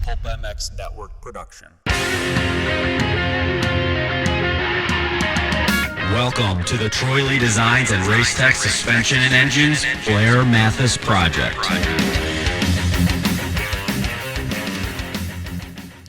ClubMX Network production. Welcome to the Troy Lee Designs and Racetech Suspension and Engines Blair Matthes Project.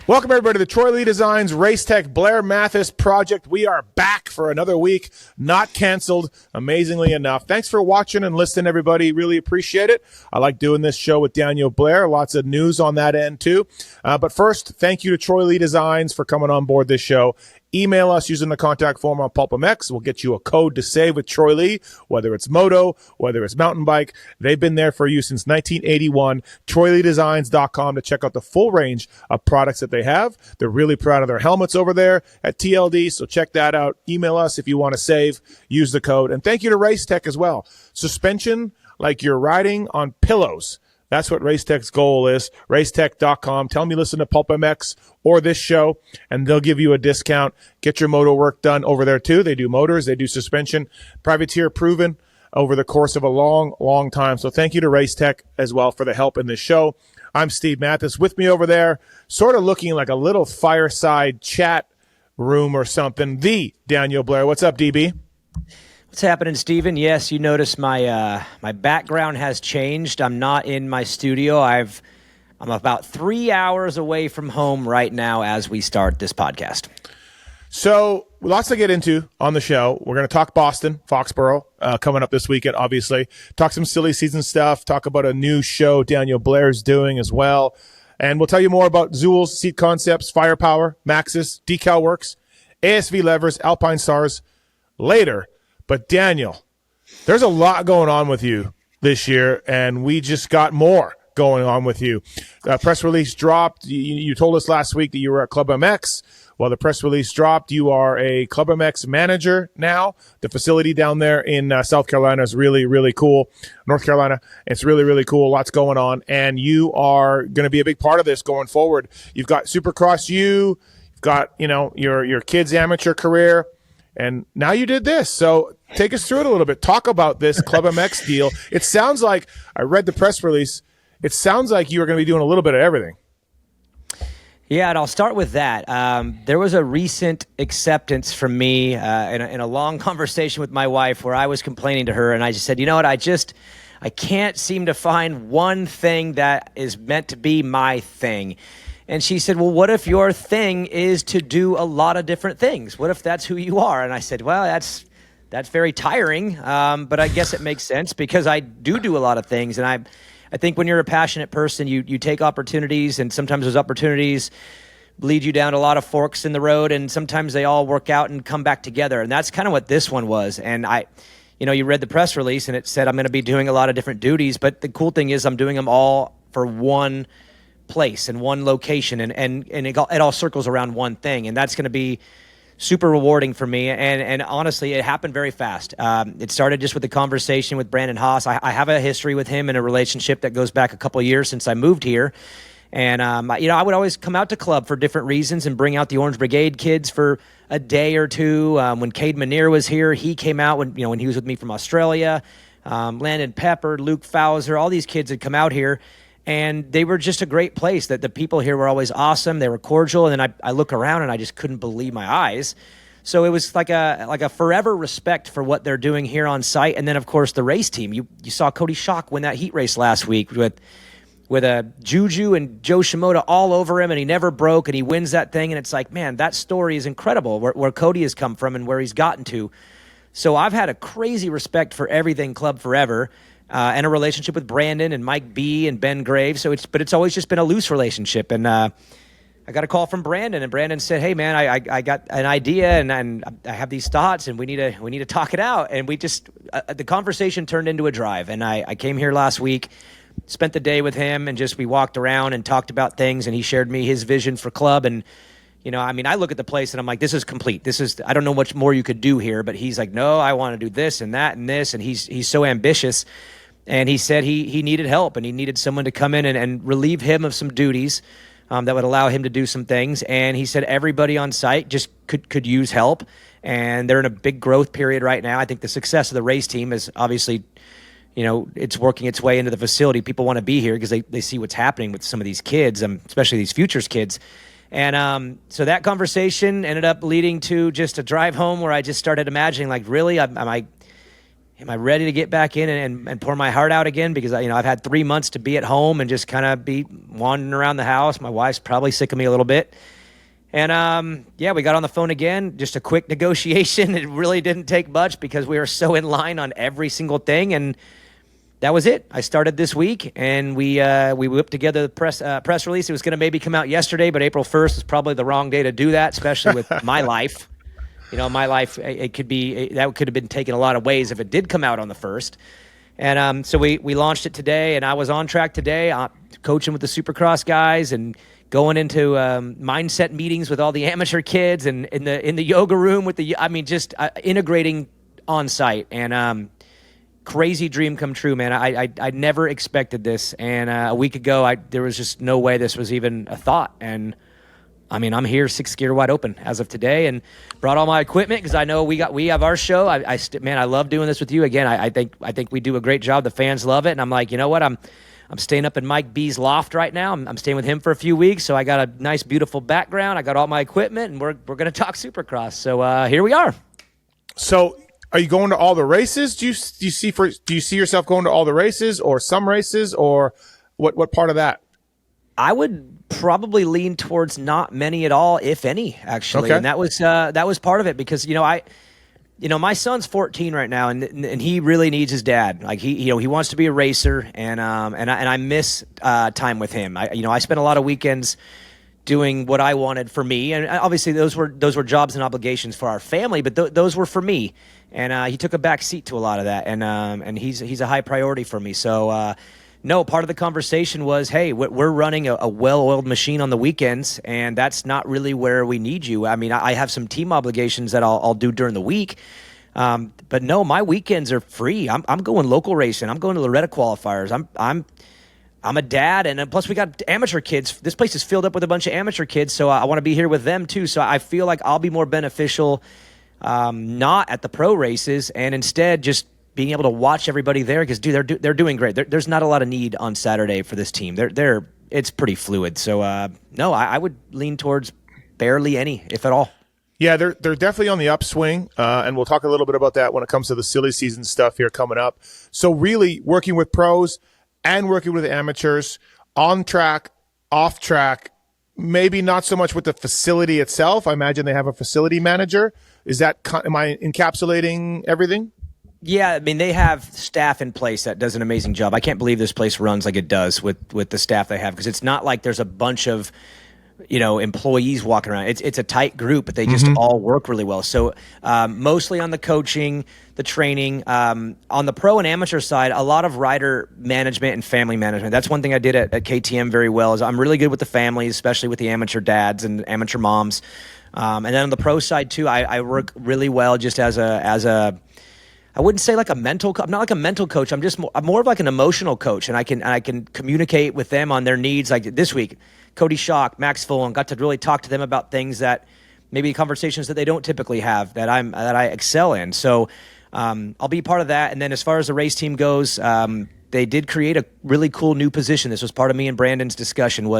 Welcome, everybody, to the Troy Lee Designs Racetech Blair Matthes Project. We are back for another week, not canceled, amazingly enough. Thanks for watching and listening, everybody. Really appreciate it. I like doing this show with Daniel Blair. Lots of news on that end, too. But first, thank you to Troy Lee Designs for coming on board this show. Email us using the contact form on ClubMX. We'll get you a code to save with Troy Lee, whether it's moto, whether it's mountain bike. They've been there for you since 1981. TroyLeeDesigns.com to check out the full range of products that they have. They're really proud of their helmets over there at TLD, so check that out. Email us if you want to save. Use the code. And thank you to Racetech as well. Suspension like you're riding on pillows. That's what Racetech's goal is. Racetech.com. Tell them you listen to PulpMX or this show, and they'll give you a discount. Get your moto work done over there, too. They do motors. They do suspension. Privateer proven over the course of a long, long time. So thank you to Racetech as well for the help in this show. I'm Steve Matthes. With me over there, sort of looking like a little fireside chat room or something, the Daniel Blair. What's up, DB? What's happening, Steven? Yes, you notice my my background has changed. I'm not in my studio. I'm about 3 hours away from home right now as we start this podcast. So lots to get into on the show. We're going to talk Boston, Foxborough, coming up this weekend, obviously. Talk some silly season stuff. Talk about a new show Daniel Blair's doing as well. And we'll tell you more about Zool's, Seat Concepts, Firepower, Maxxis, Decal Works, ASV Levers, Alpine Stars later. But Daniel, there's a lot going on with you this year, and we just got more going on with you. Press release dropped. You told us last week that you were at ClubMX. Well, the press release dropped. You are a ClubMX manager now. The facility down there in South Carolina is really, really cool. North Carolina, it's really, really cool. Lots going on, and you are going to be a big part of this going forward. You've got Supercross you've got your kids' amateur career. And now you did this. So take us through it a little bit. Talk about this ClubMX deal. It sounds like, I read the press release, it sounds like you are going to be doing a little bit of everything. Yeah, and I'll start with that. There was a recent acceptance from me in a long conversation with my wife where I was complaining to her, and I just said, you know what, I can't seem to find one thing that is meant to be my thing. And she said, well, what if your thing is to do a lot of different things? What if that's who you are? And I said, well, that's very tiring, but I guess it makes sense because I do a lot of things. And I think when you're a passionate person, you take opportunities, and sometimes those opportunities lead you down a lot of forks in the road, and sometimes they all work out and come back together. And that's kind of what this one was. And you read the press release, and it said I'm going to be doing a lot of different duties, but the cool thing is I'm doing them all for one place and one location, and it all circles around one thing, and that's going to be super rewarding for me. And honestly, it happened very fast. It started just with the conversation with Brandon Haas. I have a history with him in a relationship that goes back a couple of years since I moved here, and I would always come out to club for different reasons and bring out the Orange Brigade kids for a day or two. When Cade Manier was here, he came out when he was with me from Australia. Landon Pepper, Luke Fowler, all these kids had come out here. And they were just a great place. That the people here were always awesome. They were cordial. And then I look around and I just couldn't believe my eyes. So it was like a forever respect for what they're doing here on site. And then, of course, the race team. You saw Cody Schock win that heat race last week with a Juju and Joe Shimoda all over him, and he never broke, and he wins that thing. And it's like, man, that story is incredible, where Cody has come from and where he's gotten to. So I've had a crazy respect for everything Club Forever. And a relationship with Brandon and Mike B and Ben Graves. But it's always just been a loose relationship. And I got a call from Brandon, and Brandon said, "Hey man, I got an idea, and I have these thoughts, and we need to talk it out." And we just the conversation turned into a drive. And I came here last week, spent the day with him, and we walked around and talked about things. And he shared me his vision for club. And I look at the place and I'm like, this is complete. I don't know much more you could do here. But he's like, no, I want to do this and that and this. And he's so ambitious. And he said he needed help, and he needed someone to come in and relieve him of some duties that would allow him to do some things. And he said everybody on site just could use help, and they're in a big growth period right now. I think the success of the race team is obviously, it's working its way into the facility. People want to be here because they see what's happening with some of these kids, especially these futures kids. And so that conversation ended up leading to just a drive home where I just started imagining, like, really, am I ready to get back in and pour my heart out again? Because I've had 3 months to be at home and just kind of be wandering around the house. My wife's probably sick of me a little bit. And we got on the phone again, just a quick negotiation. It really didn't take much because we were so in line on every single thing, and that was it. I started this week, and we whipped together the press release. It was going to maybe come out yesterday, but April 1st is probably the wrong day to do that, especially with my life. My life, it could have been taken a lot of ways if it did come out on the 1st. And so we launched it today, and I was on track today, coaching with the Supercross guys and going into mindset meetings with all the amateur kids and in the yoga room with just integrating on site. And crazy dream come true, man. I never expected this. And a week ago, there was just no way this was even a thought. And I'm here 6th gear wide open as of today, and brought all my equipment because I know we have our show. I love doing this with you again. I think we do a great job. The fans love it, and I'm like, you know what? I'm staying up in Mike B's loft right now. I'm staying with him for a few weeks, so I got a nice, beautiful background. I got all my equipment, and we're going to talk Supercross. So here we are. So, are you going to all the races? Do you see yourself going to all the races, or some races, or what part of that? I would probably lean towards not many at all, if any, actually. Okay. And that was part of it because my son's 14 right now, and he really needs his dad. Like he wants to be a racer, and I miss time with him. I spent a lot of weekends doing what I wanted for me, and obviously those were jobs and obligations for our family, but those were for me. And he took a back seat to a lot of that, and he's a high priority for me. So. No, part of the conversation was, hey, we're running a well-oiled machine on the weekends, and that's not really where we need you. I have some team obligations that I'll do during the week, but no, my weekends are free. I'm going local racing. I'm going to Loretta qualifiers. I'm a dad, and plus we got amateur kids. This place is filled up with a bunch of amateur kids, so I want to be here with them too. So I feel like I'll be more beneficial, not at the pro races, and instead just being able to watch everybody there because, dude, they're doing great. There's not a lot of need on Saturday for this team. It's pretty fluid. So no, I would lean towards barely any, if at all. Yeah, they're definitely on the upswing, and we'll talk a little bit about that when it comes to the silly season stuff here coming up. So really working with pros and working with amateurs on track, off track, maybe not so much with the facility itself. I imagine they have a facility manager. Am I encapsulating everything? Yeah, they have staff in place that does an amazing job. I can't believe this place runs like it does with the staff they have because it's not like there's a bunch of employees walking around. It's a tight group, but they just all work really well. So mostly on the coaching, the training, on the pro and amateur side, a lot of rider management and family management. That's one thing I did at KTM very well. Is I'm really good with the families, especially with the amateur dads and amateur moms. And then on the pro side too, I work really well just as a I wouldn't say like a mental. I'm not like a mental coach. I'm more of like an emotional coach, and I can communicate with them on their needs. Like this week, Cody Schock, Max Fullen, got to really talk to them about things that maybe conversations that they don't typically have that I excel in. So I'll be part of that. And then as far as the race team goes, they did create a really cool new position. This was part of me and Brandon's discussion.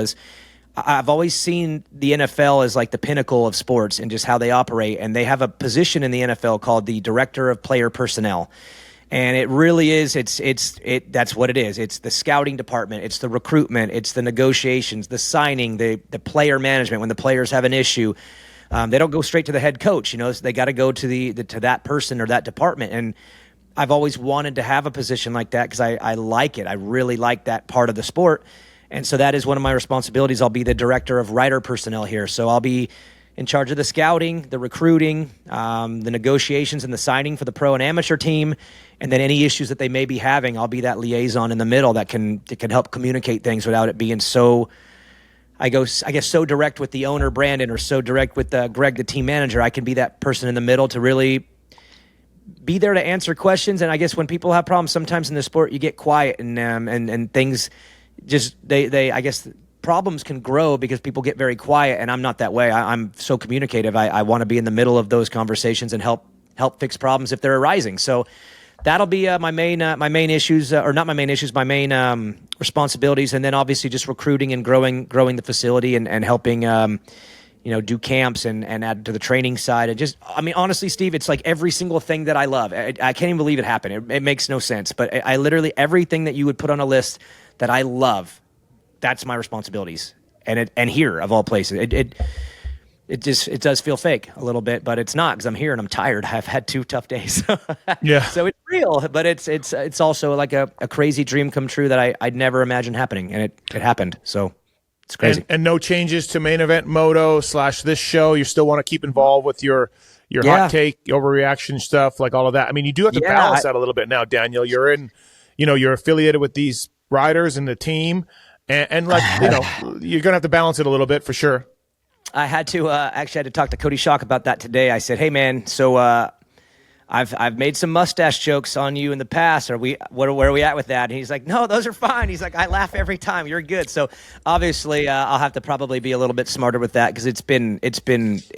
I've always seen the NFL as like the pinnacle of sports and just how they operate. And they have a position in the NFL called the Director of Player Personnel. And it really is, that's what it is. It's the scouting department. It's the recruitment. It's the negotiations, the signing, the player management when the players have an issue. They don't go straight to the head coach, so they got to go to to that person or that department. And I've always wanted to have a position like that because I like it. I really like that part of the sport. And so that is one of my responsibilities. I'll be the director of rider personnel here. So I'll be in charge of the scouting, the recruiting, the negotiations and the signing for the pro and amateur team. And then any issues that they may be having, I'll be that liaison in the middle that can help communicate things without it being so, I guess, so direct with the owner, Brandon, or so direct with Greg, the team manager. I can be that person in the middle to really be there to answer questions. And I guess when people have problems, sometimes in the sport, you get quiet and things just, I guess problems can grow because people get very quiet, and I'm not that way. I'm so communicative. I want to be in the middle of those conversations and help fix problems if they're arising. So that'll be my main issues, or not my main issues, my main responsibilities, and then obviously just recruiting and growing the facility and helping do camps and add to the training side. And just, I mean, honestly, Steve, it's like every single thing that I love. I can't even believe it happened. It makes no sense, but I literally, everything that you would put on a list that I love, that's my responsibilities. And here, of all places, it does feel fake a little bit, but it's not, because I'm here and I'm tired. I've had 2 tough days. Yeah. So it's real, but it's also like a crazy dream come true that I'd never imagined happening, and it happened. So it's crazy. And no changes to main event moto / this show. You still want to keep involved with your hot take, overreaction stuff, like all of that. I mean, you do have to balance that a little bit now, Daniel. You're you're affiliated with these riders and the team, and like, you're going to have to balance it a little bit for sure. I had to actually had to talk to Cody Schock about that today. I said, "Hey man, so I've made some mustache jokes on you in the past. Where are we at with that?" And he's like, "No, those are fine." He's like, "I laugh every time. You're good." So obviously, I'll have to probably be a little bit smarter with that, because it's been loose.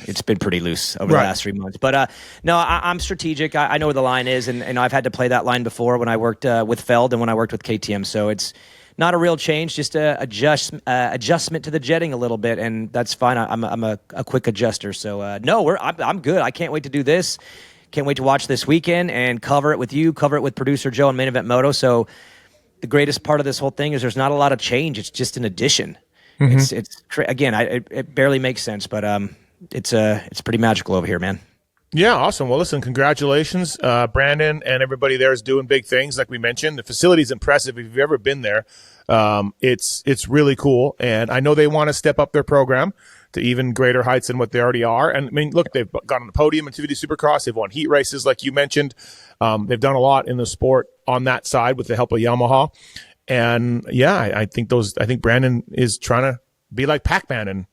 It's been pretty loose over the last 3 months. But no, I'm strategic. I know where the line is, and I've had to play that line before when I worked with Feld and when I worked with KTM. So it's not a real change, just a adjustment to the jetting a little bit, and that's fine. I'm a quick adjuster. So no, I'm good. I can't wait to do this. Can't wait to watch this weekend and cover it with you, cover it with producer Joe and Main Event Moto. So the greatest part of this whole thing is there's not a lot of change. It's just an addition. Mm-hmm. It barely makes sense, but it's pretty magical over here, man. Yeah, awesome. Well, listen, congratulations. Brandon and everybody there is doing big things, like we mentioned. The facility's impressive. If you've ever been there, it's really cool. And I know they want to step up their program to even greater heights than what they already are. And I mean, look, they've gone on the podium in 250 Supercross. They've won heat races, like you mentioned. They've done a lot in the sport on that side with the help of Yamaha. And yeah, I think Brandon is trying to be like Pac-Man and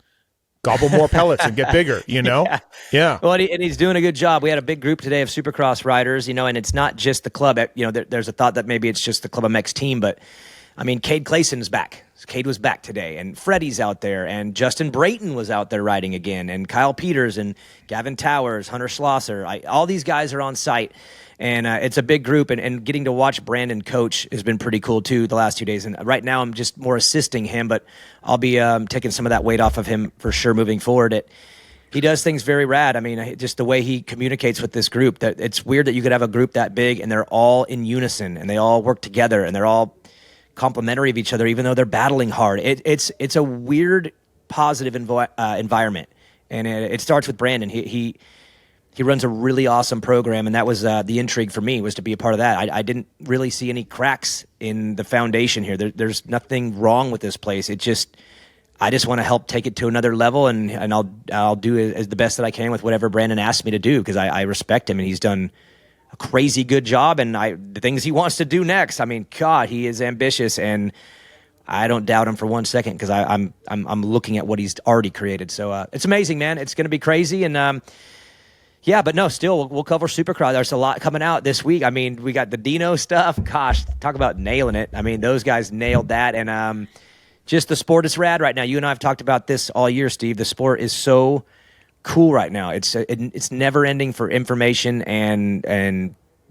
gobble more pellets and get bigger, Yeah. Well, and he's doing a good job. We had a big group today of Supercross riders, and it's not just the club. There's a thought that maybe it's just the ClubMX team, but I mean, Cade Clayson's back. Cade was back today, and Freddie's out there, and Justin Brayton was out there riding again, and Kyle Peters and Gavin Towers, Hunter Schlosser. All these guys are on site. And it's a big group, and getting to watch Brandon coach has been pretty cool, too, the last 2 days. And right now I'm just more assisting him, but I'll be taking some of that weight off of him for sure moving forward. He does things very rad. I mean, just the way he communicates with this group, that it's weird that you could have a group that big and they're all in unison and they all work together and they're all complimentary of each other, even though they're battling hard. It's a weird, positive environment. And it starts with Brandon. He runs a really awesome program, and that was the intrigue for me, was to be a part of that. I didn't really see any cracks in the foundation here. There's nothing wrong with this place. I just want to help take it to another level, and I'll do as the best that I can with whatever Brandon asks me to do, because I respect him, and he's done a crazy good job, and the things he wants to do next. I mean, God, he is ambitious, and I don't doubt him for 1 second, because I'm looking at what he's already created. So it's amazing, man. It's going to be crazy, and yeah, but no, still, we'll cover Supercross. There's a lot coming out this week. I mean, we got the Dino stuff. Gosh, talk about nailing it. I mean, those guys nailed that. And just the sport is rad right now. You and I have talked about this all year, Steve. The sport is so cool right now. It's never ending for information and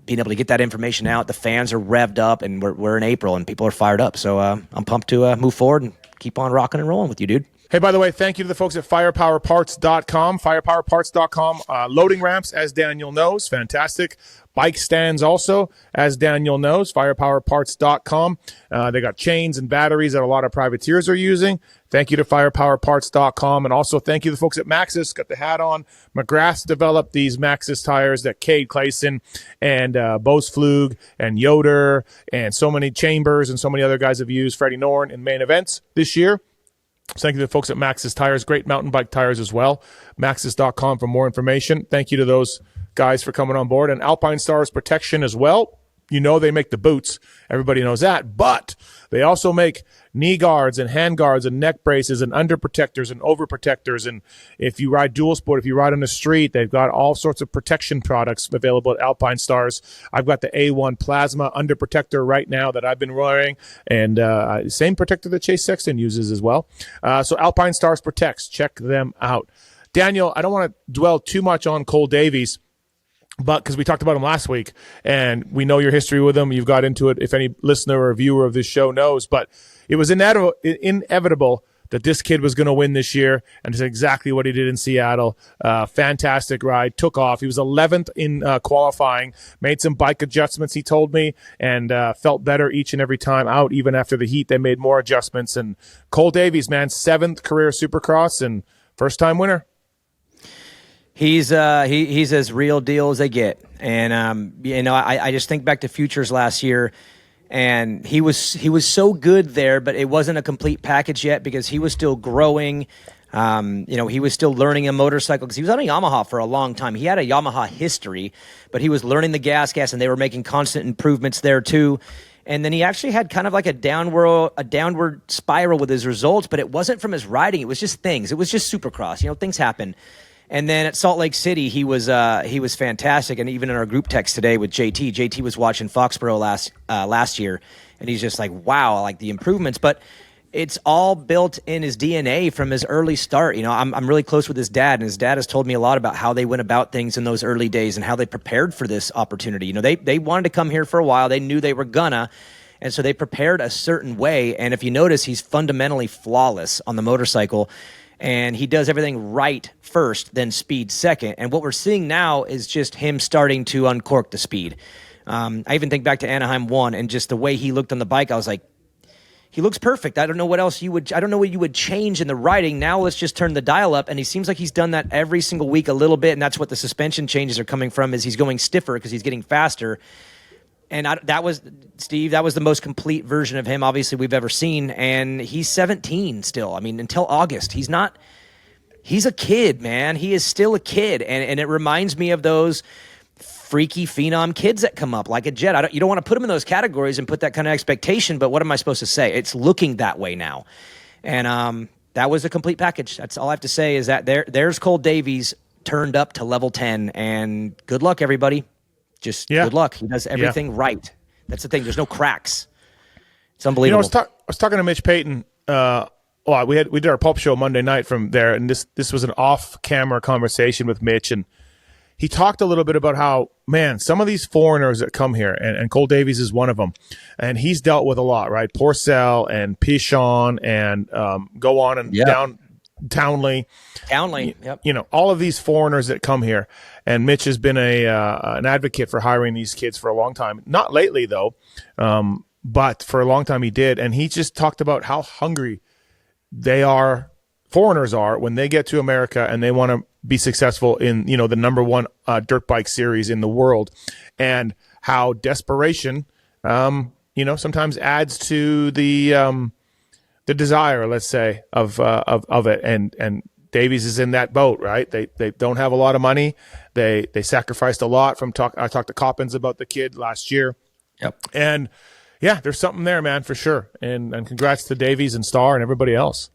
being able to get that information out. The fans are revved up, and we're in April, and people are fired up. So I'm pumped to move forward and keep on rocking and rolling with you, dude. Hey, by the way, thank you to the folks at firepowerparts.com. Firepowerparts.com. Loading ramps, as Daniel knows. Fantastic. Bike stands also, as Daniel knows. Firepowerparts.com. They got chains and batteries that a lot of privateers are using. Thank you to firepowerparts.com. And also thank you to the folks at Maxxis. Got the hat on. McGrath's developed these Maxxis tires that Cade Clayson and Bose Flug and Yoder and so many Chambers and so many other guys have used. Freddie Norn in main events this year. Thank you to the folks at Maxxis Tires, great mountain bike tires as well. Maxxis.com for more information. Thank you to those guys for coming on board. And Alpine Stars Protection as well. They make the boots. Everybody knows that. But they also make knee guards and hand guards and neck braces and under protectors and over protectors. And if you ride dual sport, if you ride on the street, they've got all sorts of protection products available at Alpine Stars. I've got the A1 Plasma under protector right now that I've been wearing, and same protector that Chase Sexton uses as well. So Alpine Stars Protects. Check them out. Daniel, I don't want to dwell too much on Cole Davies. But because we talked about him last week and we know your history with him, you've got into it, if any listener or viewer of this show knows, but it was inevitable that this kid was going to win this year, and it's exactly what he did in Seattle. Fantastic ride, took off. He was 11th in qualifying, made some bike adjustments, he told me, and felt better each and every time out. Even after the heat, they made more adjustments. And Cole Davies, man, 7th career Supercross and first-time winner. He's as real deal as they get. And, I just think back to Futures last year, and he was so good there, but it wasn't a complete package yet because he was still growing. He was still learning a motorcycle because he was on a Yamaha for a long time. He had a Yamaha history, but he was learning the gas, and they were making constant improvements there too. And then he actually had kind of like a downward spiral with his results, but it wasn't from his riding. It was just things. It was just Supercross. Things happen. And then at Salt Lake City, he was fantastic. And even in our group text today with JT was watching Foxborough last year, and he's just like, wow, I like the improvements. But it's all built in his DNA from his early start. I'm really close with his dad, and his dad has told me a lot about how they went about things in those early days and how they prepared for this opportunity. They wanted to come here for a while. They knew they were gonna. And so they prepared a certain way. And if you notice, he's fundamentally flawless on the motorcycle. And he does everything right first, then speed second. And what we're seeing now is just him starting to uncork the speed. I even think back to Anaheim 1 and just the way he looked on the bike. I was like, he looks perfect. I don't know what else you would change in the riding. Now let's just turn the dial up. And he seems like he's done that every single week a little bit. And that's what the suspension changes are coming from, is he's going stiffer because he's getting faster. And that was the most complete version of him, obviously, we've ever seen. And he's 17 still. I mean, until August. He's a kid, man. He is still a kid. And it reminds me of those freaky phenom kids that come up like a Jet. You don't want to put him in those categories and put that kind of expectation, but what am I supposed to say? It's looking that way now. And that was a complete package. That's all I have to say, is that there's Cole Davies turned up to level 10. And good luck, everybody. Good luck. He does everything right. That's the thing. There's no cracks. It's unbelievable. I was talking to Mitch Payton. We did our pulp show Monday night from there, and this was an off-camera conversation with Mitch, and he talked a little bit about how, man, some of these foreigners that come here, and Cole Davies is one of them, and he's dealt with a lot, right? Porcel and Pichon and go on and down. Townley, yep. All of these foreigners that come here, and Mitch has been an advocate for hiring these kids for a long time. Not lately though, but for a long time he did, and he just talked about how hungry foreigners are when they get to America and they want to be successful in the number one dirt bike series in the world, and how desperation sometimes adds to the desire, let's say, of it, and Davies is in that boat, right? They don't have a lot of money. They sacrificed a lot. I talked to Coppins about the kid last year. Yep. And yeah, there's something there, man, for sure. And congrats to Davies and Starr and everybody else.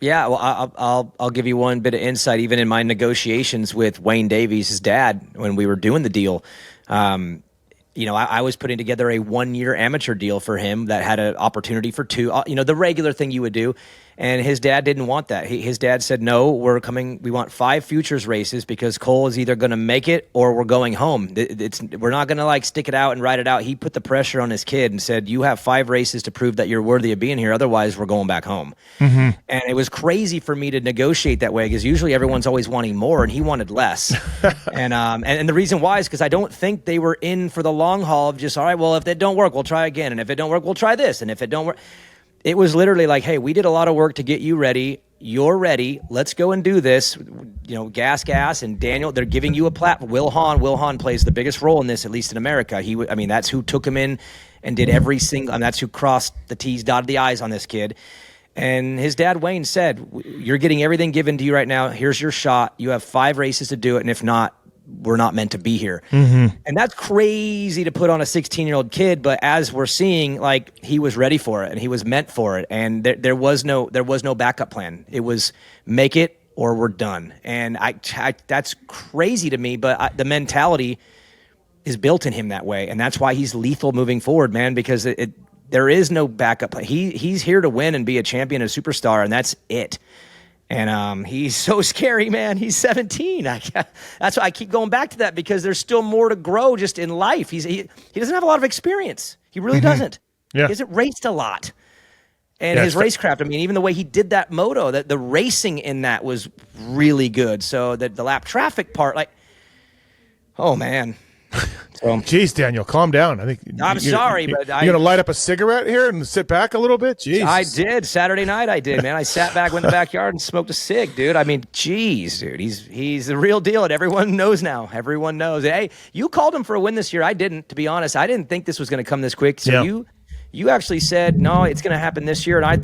Yeah, well, I'll give you one bit of insight. Even in my negotiations with Wayne Davies, his dad, when we were doing the deal, I was putting together a 1-year amateur deal for him that had an opportunity for 2, the regular thing you would do. And his dad didn't want that. His dad said, no, we want 5 futures races because Cole is either going to make it or we're going home. We're not going to stick it out and ride it out. He put the pressure on his kid and said, you have 5 races to prove that you're worthy of being here. Otherwise, we're going back home. Mm-hmm. And it was crazy for me to negotiate that way because usually everyone's always wanting more and he wanted less. and the reason why is because I don't think they were in for the long haul of just, all right, well, if that don't work, we'll try again. And if it don't work, we'll try this. And if it don't work... It was literally like, hey, we did a lot of work to get you ready. You're ready. Let's go and do this. Gas, and Daniel, they're giving you a platform. Will Hahn plays the biggest role in this, at least in America. That's who took him in and did every single, that's who crossed the T's, dotted the I's on this kid. And his dad, Wayne, said, you're getting everything given to you right now. Here's your shot. You have 5 races to do it. And if not, we're not meant to be here. Mm-hmm. And that's crazy to put on a 16-year-old kid, but as we're seeing, he was ready for it and he was meant for it. And there was no backup plan. It was make it or we're done. And that's crazy to me, but the mentality is built in him that way. And that's why he's lethal moving forward, man, because there is no backup plan. He's here to win and be a champion, a superstar, and that's it. And he's so scary, man. He's 17. That's why I keep going back to that, because there's still more to grow just in life. He doesn't have a lot of experience. He really doesn't. Yeah. He hasn't raced a lot. And his racecraft, I mean, even the way he did that moto, the racing in that was really good. So the lap traffic part, like, oh, man. Jeez, Daniel, calm down. I think I'm sorry, but you're gonna light up a cigarette here and sit back a little bit. Jeez, I did Saturday night. I did, man. I sat back, went in the backyard, and smoked a cig, dude. I mean, jeez, dude, he's the real deal, and everyone knows now. Everyone knows. Hey, you called him for a win this year. I didn't, to be honest. I didn't think this was going to come this quick. So you actually said no, it's going to happen this year, and I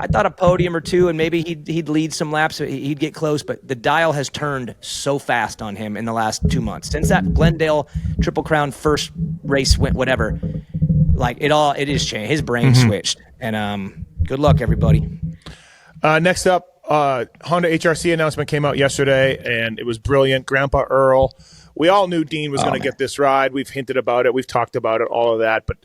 thought a podium or two, and maybe he'd lead some laps, he'd get close. But the dial has turned so fast on him in the last 2 months since that Glendale Triple Crown first race went, whatever. Like it is changed. His brain switched, and good luck, everybody. Next up, Honda HRC announcement came out yesterday, and it was brilliant. Grandpa Earl. We all knew Dean was going to get this ride. We've hinted about it. We've talked about it, all of that. But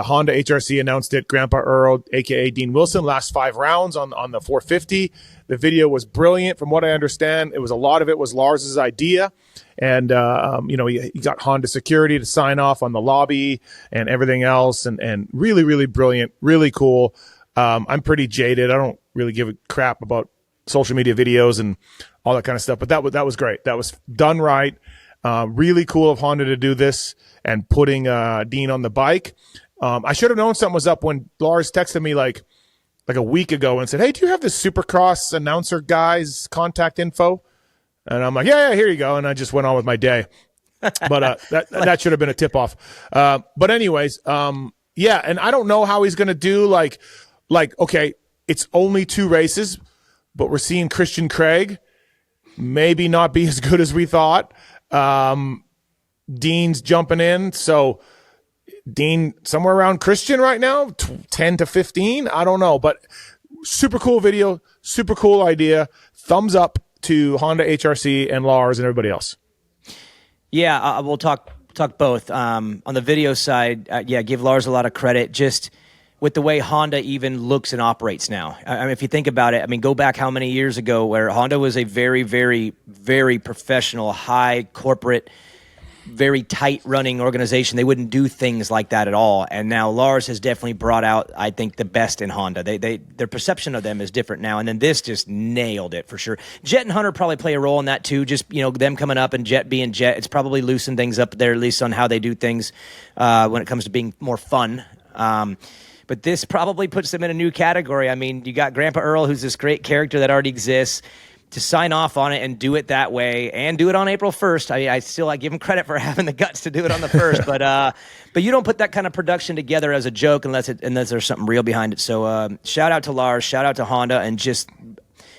Honda HRC announced it. Grandpa Earl, a.k.a. Dean Wilson, last 5 rounds on the 450. The video was brilliant. From what I understand, a lot of it was Lars's idea. And, he got Honda security to sign off on the lobby and everything else. And really, really brilliant, really cool. I'm pretty jaded. I don't really give a crap about social media videos and all that kind of stuff. But that was great. That was done right. Really cool of Honda to do this and putting Dean on the bike. I should have known something was up when Lars texted me like a week ago and said, "Hey, do you have the Supercross announcer guy's contact info?" And I'm like, yeah, here you go. And I just went on with my day. But that should have been a tip off. But anyways, and I don't know how he's going to do like, okay, it's only 2 races, but we're seeing Christian Craig maybe not be as good as we thought. Dean's jumping in, so Dean somewhere around Christian right now, 10 to 15. I don't know, but super cool video, super cool idea. Thumbs up to Honda HRC and Lars and everybody else. Yeah, we'll talk both. On the video side, give Lars a lot of credit. Just with the way Honda even looks and operates now. I mean, if you think about it, I mean, go back how many years ago where Honda was a very, very, very professional, high corporate, very tight running organization. They wouldn't do things like that at all. And now Lars has definitely brought out, I think, the best in Honda. Their perception of them is different now. And then this just nailed it for sure. Jet and Hunter probably play a role in that too. Just, them coming up and Jet being Jet. It's probably loosened things up there, at least on how they do things when it comes to being more fun. But this probably puts them in a new category. I mean, you got Grandpa Earl, who's this great character that already exists, to sign off on it and do it that way and do it on April 1st. I give him credit for having the guts to do it on the 1st, but you don't put that kind of production together as a joke unless there's something real behind it. So shout out to Lars, shout out to Honda, and just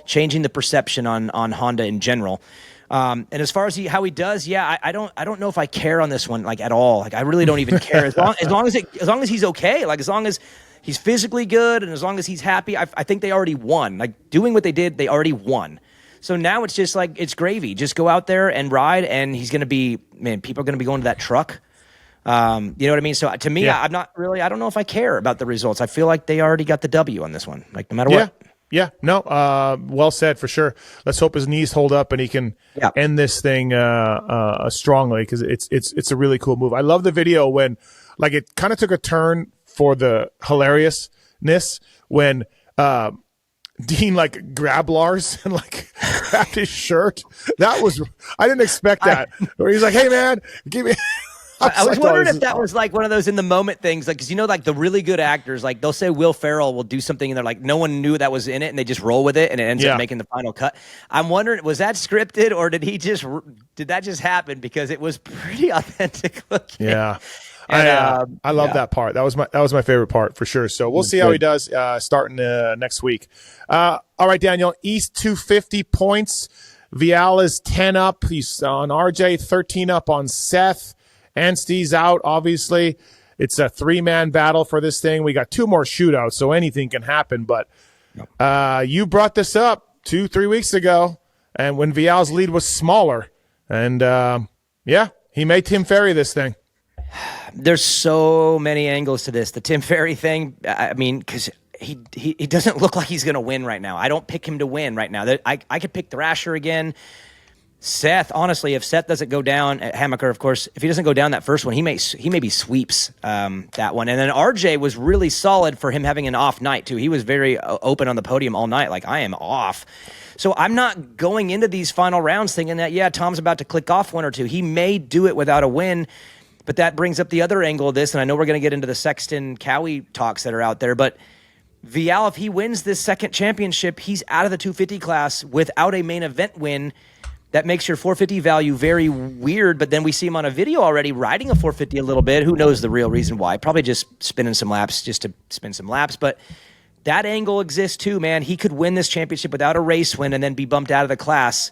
changing the perception on Honda in general. And as far as how he does, I don't know if I care on this one like at all. Like I really don't even care as long as he's okay. Like as long as he's physically good and as long as he's happy, I think they already won. Like doing what they did, they already won. So now it's just like it's gravy. Just go out there and ride, and he's going to be people are going to be going to that truck. You know what I mean? So to me, I'm not really. I don't know if I care about the results. I feel like they already got the W on this one. Like no matter what. Yeah, no, well said for sure. Let's hope his knees hold up and he can end this thing strongly because it's a really cool move. I love the video when like it kind of took a turn for the hilariousness when Dean like grabbed Lars and like grabbed his shirt. That was I didn't expect that. Where he's like, "Hey man, give me." I was wondering if that was like one of those in the moment things, like, because like the really good actors, like they'll say Will Ferrell will do something and they're like, no one knew that was in it and they just roll with it and it ends up making the final cut. I'm wondering, was that scripted or did that just happen because it was pretty authentic looking? Yeah. And, I love that part. That was my favorite part for sure. So we'll see how he does starting next week. All right, Daniel, East 250 points. Vialle is 10 up. He's on RJ, 13 up on Seth. Anstey's out, obviously. It's a 3-man battle for this thing. We got 2 more shootouts, so anything can happen. But you brought this up 2-3 weeks ago, and when Vialle's lead was smaller. And, he made Tim Ferry this thing. There's so many angles to this. The Tim Ferry thing, I mean, because he doesn't look like he's going to win right now. I don't pick him to win right now. I could pick Thrasher again. Seth, honestly, if Seth doesn't go down at Hammaker, of course, if he doesn't go down that first one, he maybe sweeps that one. And then RJ was really solid for him having an off night too. He was very open on the podium all night, like I am off. So I'm not going into these final rounds thinking that, Tom's about to click off one or two. He may do it without a win, but that brings up the other angle of this, and I know we're going to get into the Sexton Cowie talks that are out there, but Vialle, if he wins this second championship, he's out of the 250 class without a main event win. That makes your 450 value very weird, but then we see him on a video already riding a 450 a little bit. Who knows the real reason why? Probably just spinning some laps just to spin some laps, but that angle exists too, man. He could win this championship without a race win and then be bumped out of the class.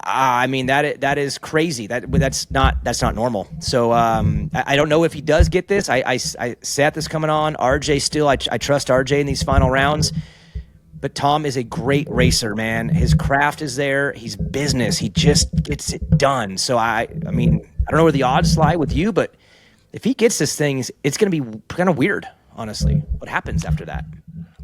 I mean, that is crazy. That's not normal. So I don't know if he does get this. I Seth is coming on. RJ still, I trust RJ in these final rounds. But Tom is a great racer, man. His craft is there. He's business. He just gets it done. So I mean, I don't know where the odds lie with you, but if he gets this thing, it's going to be kind of weird, honestly. What happens after that?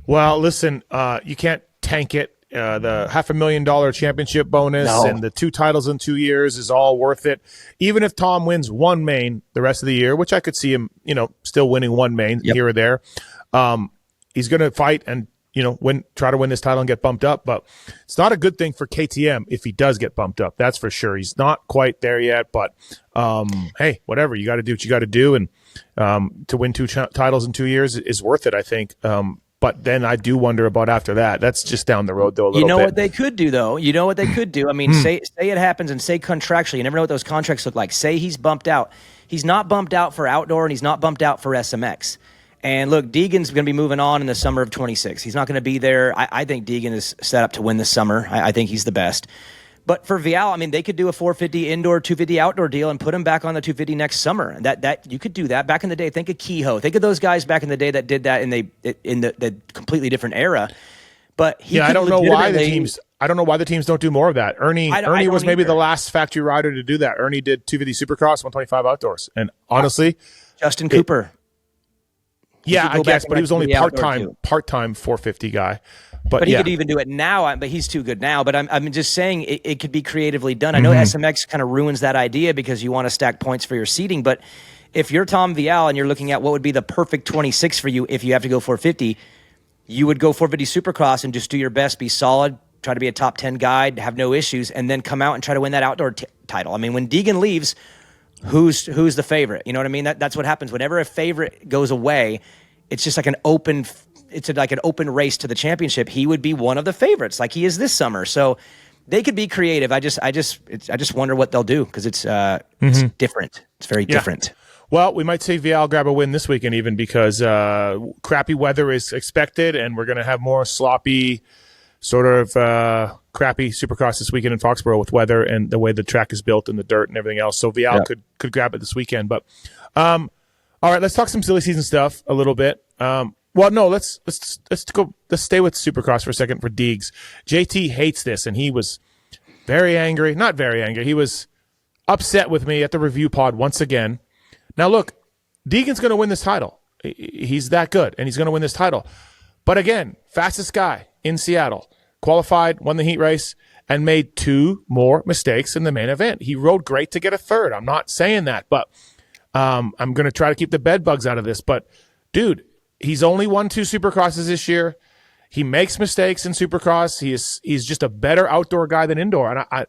Well, listen, you can't tank it. The $500,000 championship bonus and the 2 titles in 2 years is all worth it. Even if Tom wins one main the rest of the year, which I could see him, still winning one main here or there, he's going to fight and try to win this title and get bumped up. But it's not a good thing for KTM if he does get bumped up. That's for sure. He's not quite there yet, but hey, whatever. You got to do what you got to do. And to win 2 titles in 2 years is worth it, I think. But then I do wonder about after that. That's just down the road, though, a little bit. You know what they could do, though? You know what they could do? I mean, say it happens and say contractually. You never know what those contracts look like. Say he's bumped out. He's not bumped out for outdoor and he's not bumped out for SMX. And look, Deegan's going to be moving on in the summer of 26. He's not going to be there. I think Deegan is set up to win this summer. I think he's the best. But for Vialle, I mean, they could do a 450 indoor, 250 outdoor deal and put him back on the 250 next summer. And that you could do that back in the day. Think of Kehoe. Think of those guys back in the day that did that in the completely different era. But I don't know why the teams. I don't know why the teams don't do more of that. Ernie was maybe the last factory rider to do that. Ernie did 250 Supercross, 125 outdoors, and honestly, Justin Cooper. Yeah, I guess, but he was only part-time 450 guy. But he could even do it now, but he's too good now. But I'm just saying it could be creatively done. I know SMX kind of ruins that idea because you want to stack points for your seating. But if you're Tom Vialle and you're looking at what would be the perfect 26 for you if you have to go 450, you would go 450 Supercross and just do your best, be solid, try to be a top 10 guy, have no issues, and then come out and try to win that outdoor title. I mean, when Deegan leaves, who's the favorite? You know what I mean? That's what happens. Whenever a favorite goes away, it's just like an open race to the championship. He would be one of the favorites, like he is this summer. So they could be creative. I just wonder what they'll do because it's different. It's very different. Well, we might see Vialle grab a win this weekend even because crappy weather is expected, and we're going to have more sloppy, sort of crappy Supercross this weekend in Foxborough with weather and the way the track is built and the dirt and everything else. So Vialle could grab it this weekend. But all right, let's talk some silly season stuff a little bit. Well, no, let's stay with Supercross for a second for Deegs. JT hates this, and he was very angry. Not very angry. He was upset with me at the review pod once again. Now, look, Deegan's going to win this title. He's that good, and he's going to win this title. But again, fastest guy in Seattle, qualified, won the heat race, and made 2 more mistakes in the main event. He rode great to get a third. I'm not saying that, but I'm going to try to keep the bed bugs out of this. But, dude, he's only won 2 Supercrosses this year. He makes mistakes in Supercross. He's just a better outdoor guy than indoor, and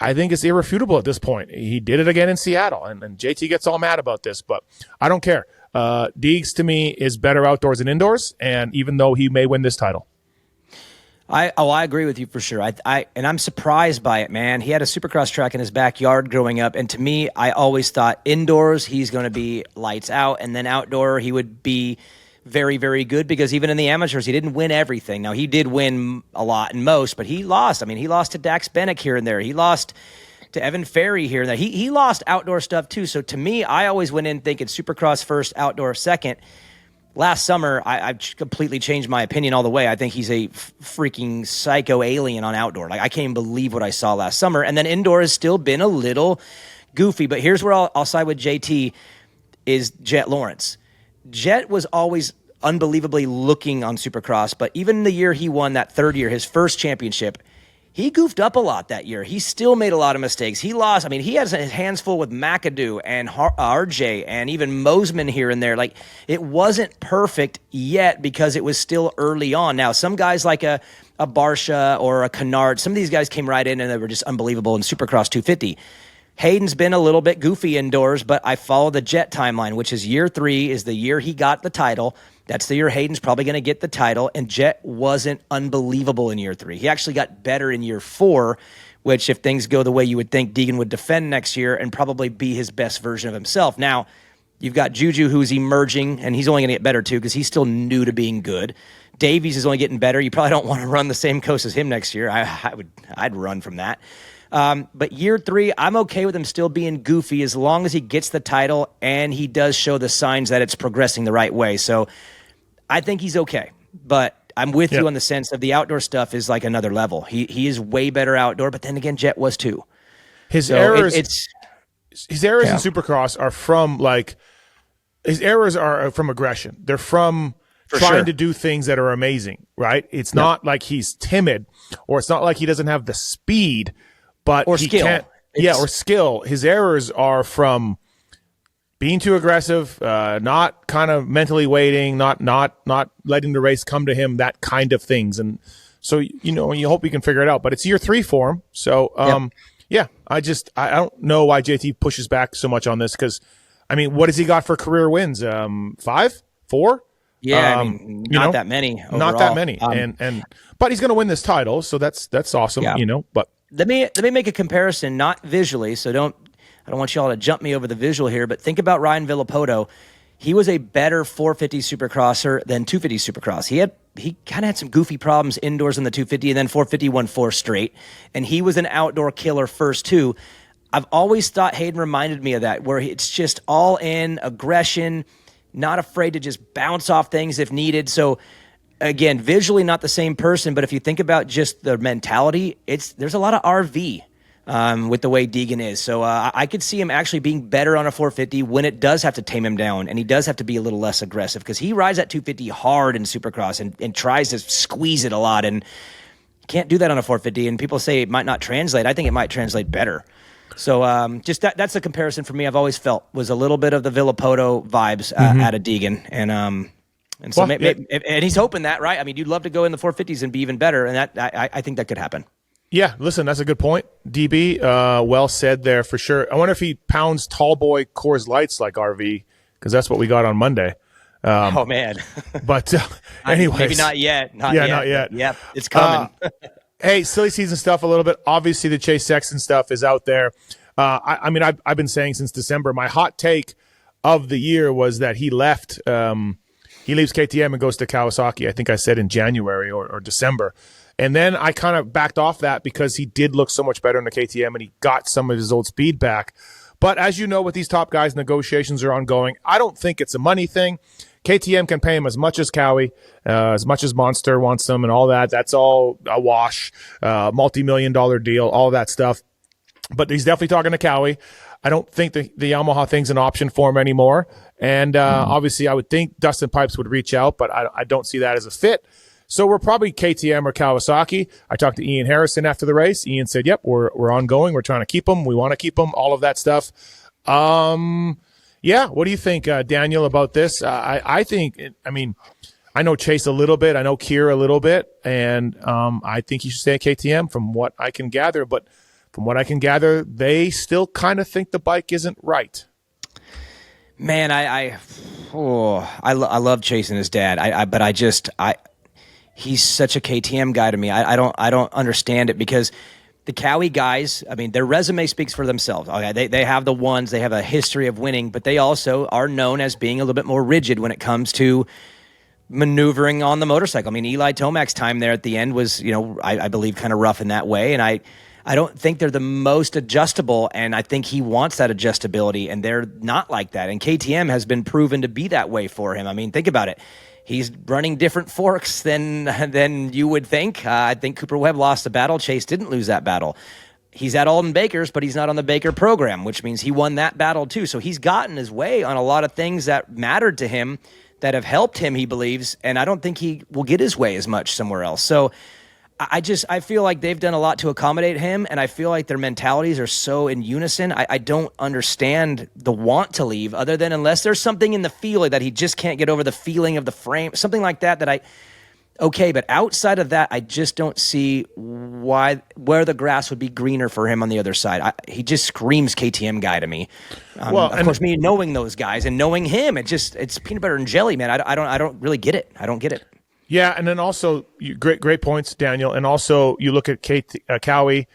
I think it's irrefutable at this point. He did it again in Seattle, and JT gets all mad about this, but I don't care. Deegs, to me, is better outdoors than indoors, and even though he may win this title. I agree with you for sure. And I'm surprised by it, man. He had a Supercross track in his backyard growing up, and to me, I always thought indoors he's going to be lights out, and then outdoor he would be very, very good because even in the amateurs, he didn't win everything. Now, he did win a lot in most, but he lost. I mean, he lost to Dax Bennick here and there. He lost to Evan Ferry here and there. He lost outdoor stuff too. So to me, I always went in thinking Supercross first, outdoor second. Last summer, I completely changed my opinion all the way. I think he's a freaking psycho alien on outdoor. Like, I can't even believe what I saw last summer. And then indoor has still been a little goofy. But here's where I'll side with JT is Jet Lawrence. Jet was always unbelievably looking on Supercross, but even the year he won that third year, his first championship, he goofed up a lot that year. He still made a lot of mistakes. He lost. I mean, he has his hands full with McAdoo and RJ and even Mosman here and there. Like, it wasn't perfect yet because it was still early on. Now, some guys like a Barsha or a Kennard, some of these guys came right in and they were just unbelievable in Supercross 250. Hayden's been a little bit goofy indoors, but I follow the Jet timeline, which is year 3 is the year he got the title. That's the year Hayden's probably going to get the title, and Jet wasn't unbelievable in year 3. He actually got better in year 4, which if things go the way you would think, Deegan would defend next year and probably be his best version of himself. Now, you've got Juju, who's emerging, and he's only going to get better too because he's still new to being good. Davies is only getting better. You probably don't want to run the same coast as him next year. I'd run from that. But year 3, I'm okay with him still being goofy as long as he gets the title and he does show the signs that it's progressing the right way. So I think he's okay. But I'm with you on the sense of the outdoor stuff is like another level. He is way better outdoor, but then again, Jet was too. His errors in Supercross are from aggression. They're from trying to do things that are amazing, right? It's not like he's timid, or it's not like he doesn't have the speed, but or he skill. can't. Or skill. His errors are from being too aggressive, not kind of mentally waiting, not letting the race come to him, that kind of things. And so, you hope you can figure it out. But it's year 3 for him. So, I don't know why JT pushes back so much on this because, I mean, what has he got for career wins? 5? 4? Yeah, I mean, not that many. Overall. Not that many. But he's going to win this title, so that's awesome, But let me make a comparison, not visually, so I don't want you all to jump me over the visual here, but think about Ryan Villapoto. He was a better 450 Supercrosser than 250 Supercross. He kind of had some goofy problems indoors in the 250, and then 450 won 4 straight, and he was an outdoor killer first too. I've always thought Hayden reminded me of that, where it's just all in aggression, not afraid to just bounce off things if needed. So again, visually not the same person, but if you think about just the mentality, there's a lot of RV with the way Deegan is. So I could see him actually being better on a 450 when it does have to tame him down, and he does have to be a little less aggressive because he rides that 250 hard in Supercross and tries to squeeze it a lot, and can't do that on a 450, and people say it might not translate. I think it might translate better. So just that's a comparison for me. I've always felt was a little bit of the Villapoto vibes out of Deegan, and so and he's hoping that, right? I mean, you'd love to go in the 450s and be even better, and that I think that could happen. Yeah, listen, that's a good point, DB. Well said there for sure. I wonder if he pounds tall boy Coors Lights like RV because that's what we got on Monday. Oh man! But anyways, maybe not yet. Not yet. Yep, it's coming. Hey, silly season stuff a little bit. Obviously, the Chase Sexton stuff is out there. I mean, I've been saying since December, my hot take of the year was that he left. He leaves KTM and goes to Kawasaki. I think I said in January or December. And then I kind of backed off that because he did look so much better in the KTM and he got some of his old speed back. But as you know, with these top guys, negotiations are ongoing. I don't think it's a money thing. KTM can pay him as much as Cowie, as much as Monster wants them and all that. That's all a wash, multi-million-dollar deal, all that stuff. But he's definitely talking to Cowie. I don't think the Yamaha thing's an option for him anymore. And obviously I would think Dustin Pipes would reach out, but I don't see that as a fit. So we're probably KTM or Kawasaki. I talked to Ian Harrison after the race. Ian said, yep, we're ongoing. We're trying to keep him. We want to keep him, all of that stuff. Yeah, what do you think, Daniel, about this? I think, I mean, I know Chase a little bit. I know Kier a little bit. And I think he should stay at KTM from what I can gather. But from what I can gather, they still kind of think the bike isn't right. Man, I love Chase and his dad. But he's such a KTM guy to me. I don't understand it because the Cowie guys, I mean, their resume speaks for themselves. Okay, they have the ones, they have a history of winning, but they also are known as being a little bit more rigid when it comes to maneuvering on the motorcycle. I mean, Eli Tomac's time there at the end was, I believe kind of rough in that way, and I don't think they're the most adjustable, and I think he wants that adjustability, and they're not like that, and KTM has been proven to be that way for him. I mean, think about it. He's running different forks than you would think. I think Cooper Webb lost the battle. Chase didn't lose that battle. He's at Alden Baker's, but he's not on the Baker program, which means he won that battle too. So he's gotten his way on a lot of things that mattered to him that have helped him, he believes, and I don't think he will get his way as much somewhere else. So I feel like they've done a lot to accommodate him, and I feel like their mentalities are so in unison. I don't understand the want to leave, other than unless there's something in the feeling that he just can't get over the feeling of the frame, something like that okay, but outside of that, I just don't see where the grass would be greener for him on the other side. He just screams KTM guy to me. Of course, me knowing those guys and knowing him, it's peanut butter and jelly, man. I don't really get it. I don't get it. Yeah, and then also great points, Daniel. And also, you look at Cowie.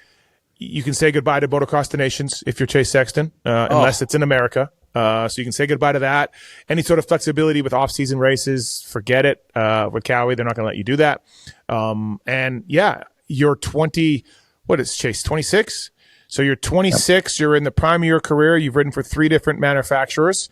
You can say goodbye to Motocross the Nations if you're Chase Sexton, unless it's in America. So you can say goodbye to that. Any sort of flexibility with off-season races, forget it. With Cowie, they're not going to let you do that. And yeah, you're 20. What is Chase? 26. So you're 26. Yep. You're in the prime of your career. You've ridden for 3 different manufacturers,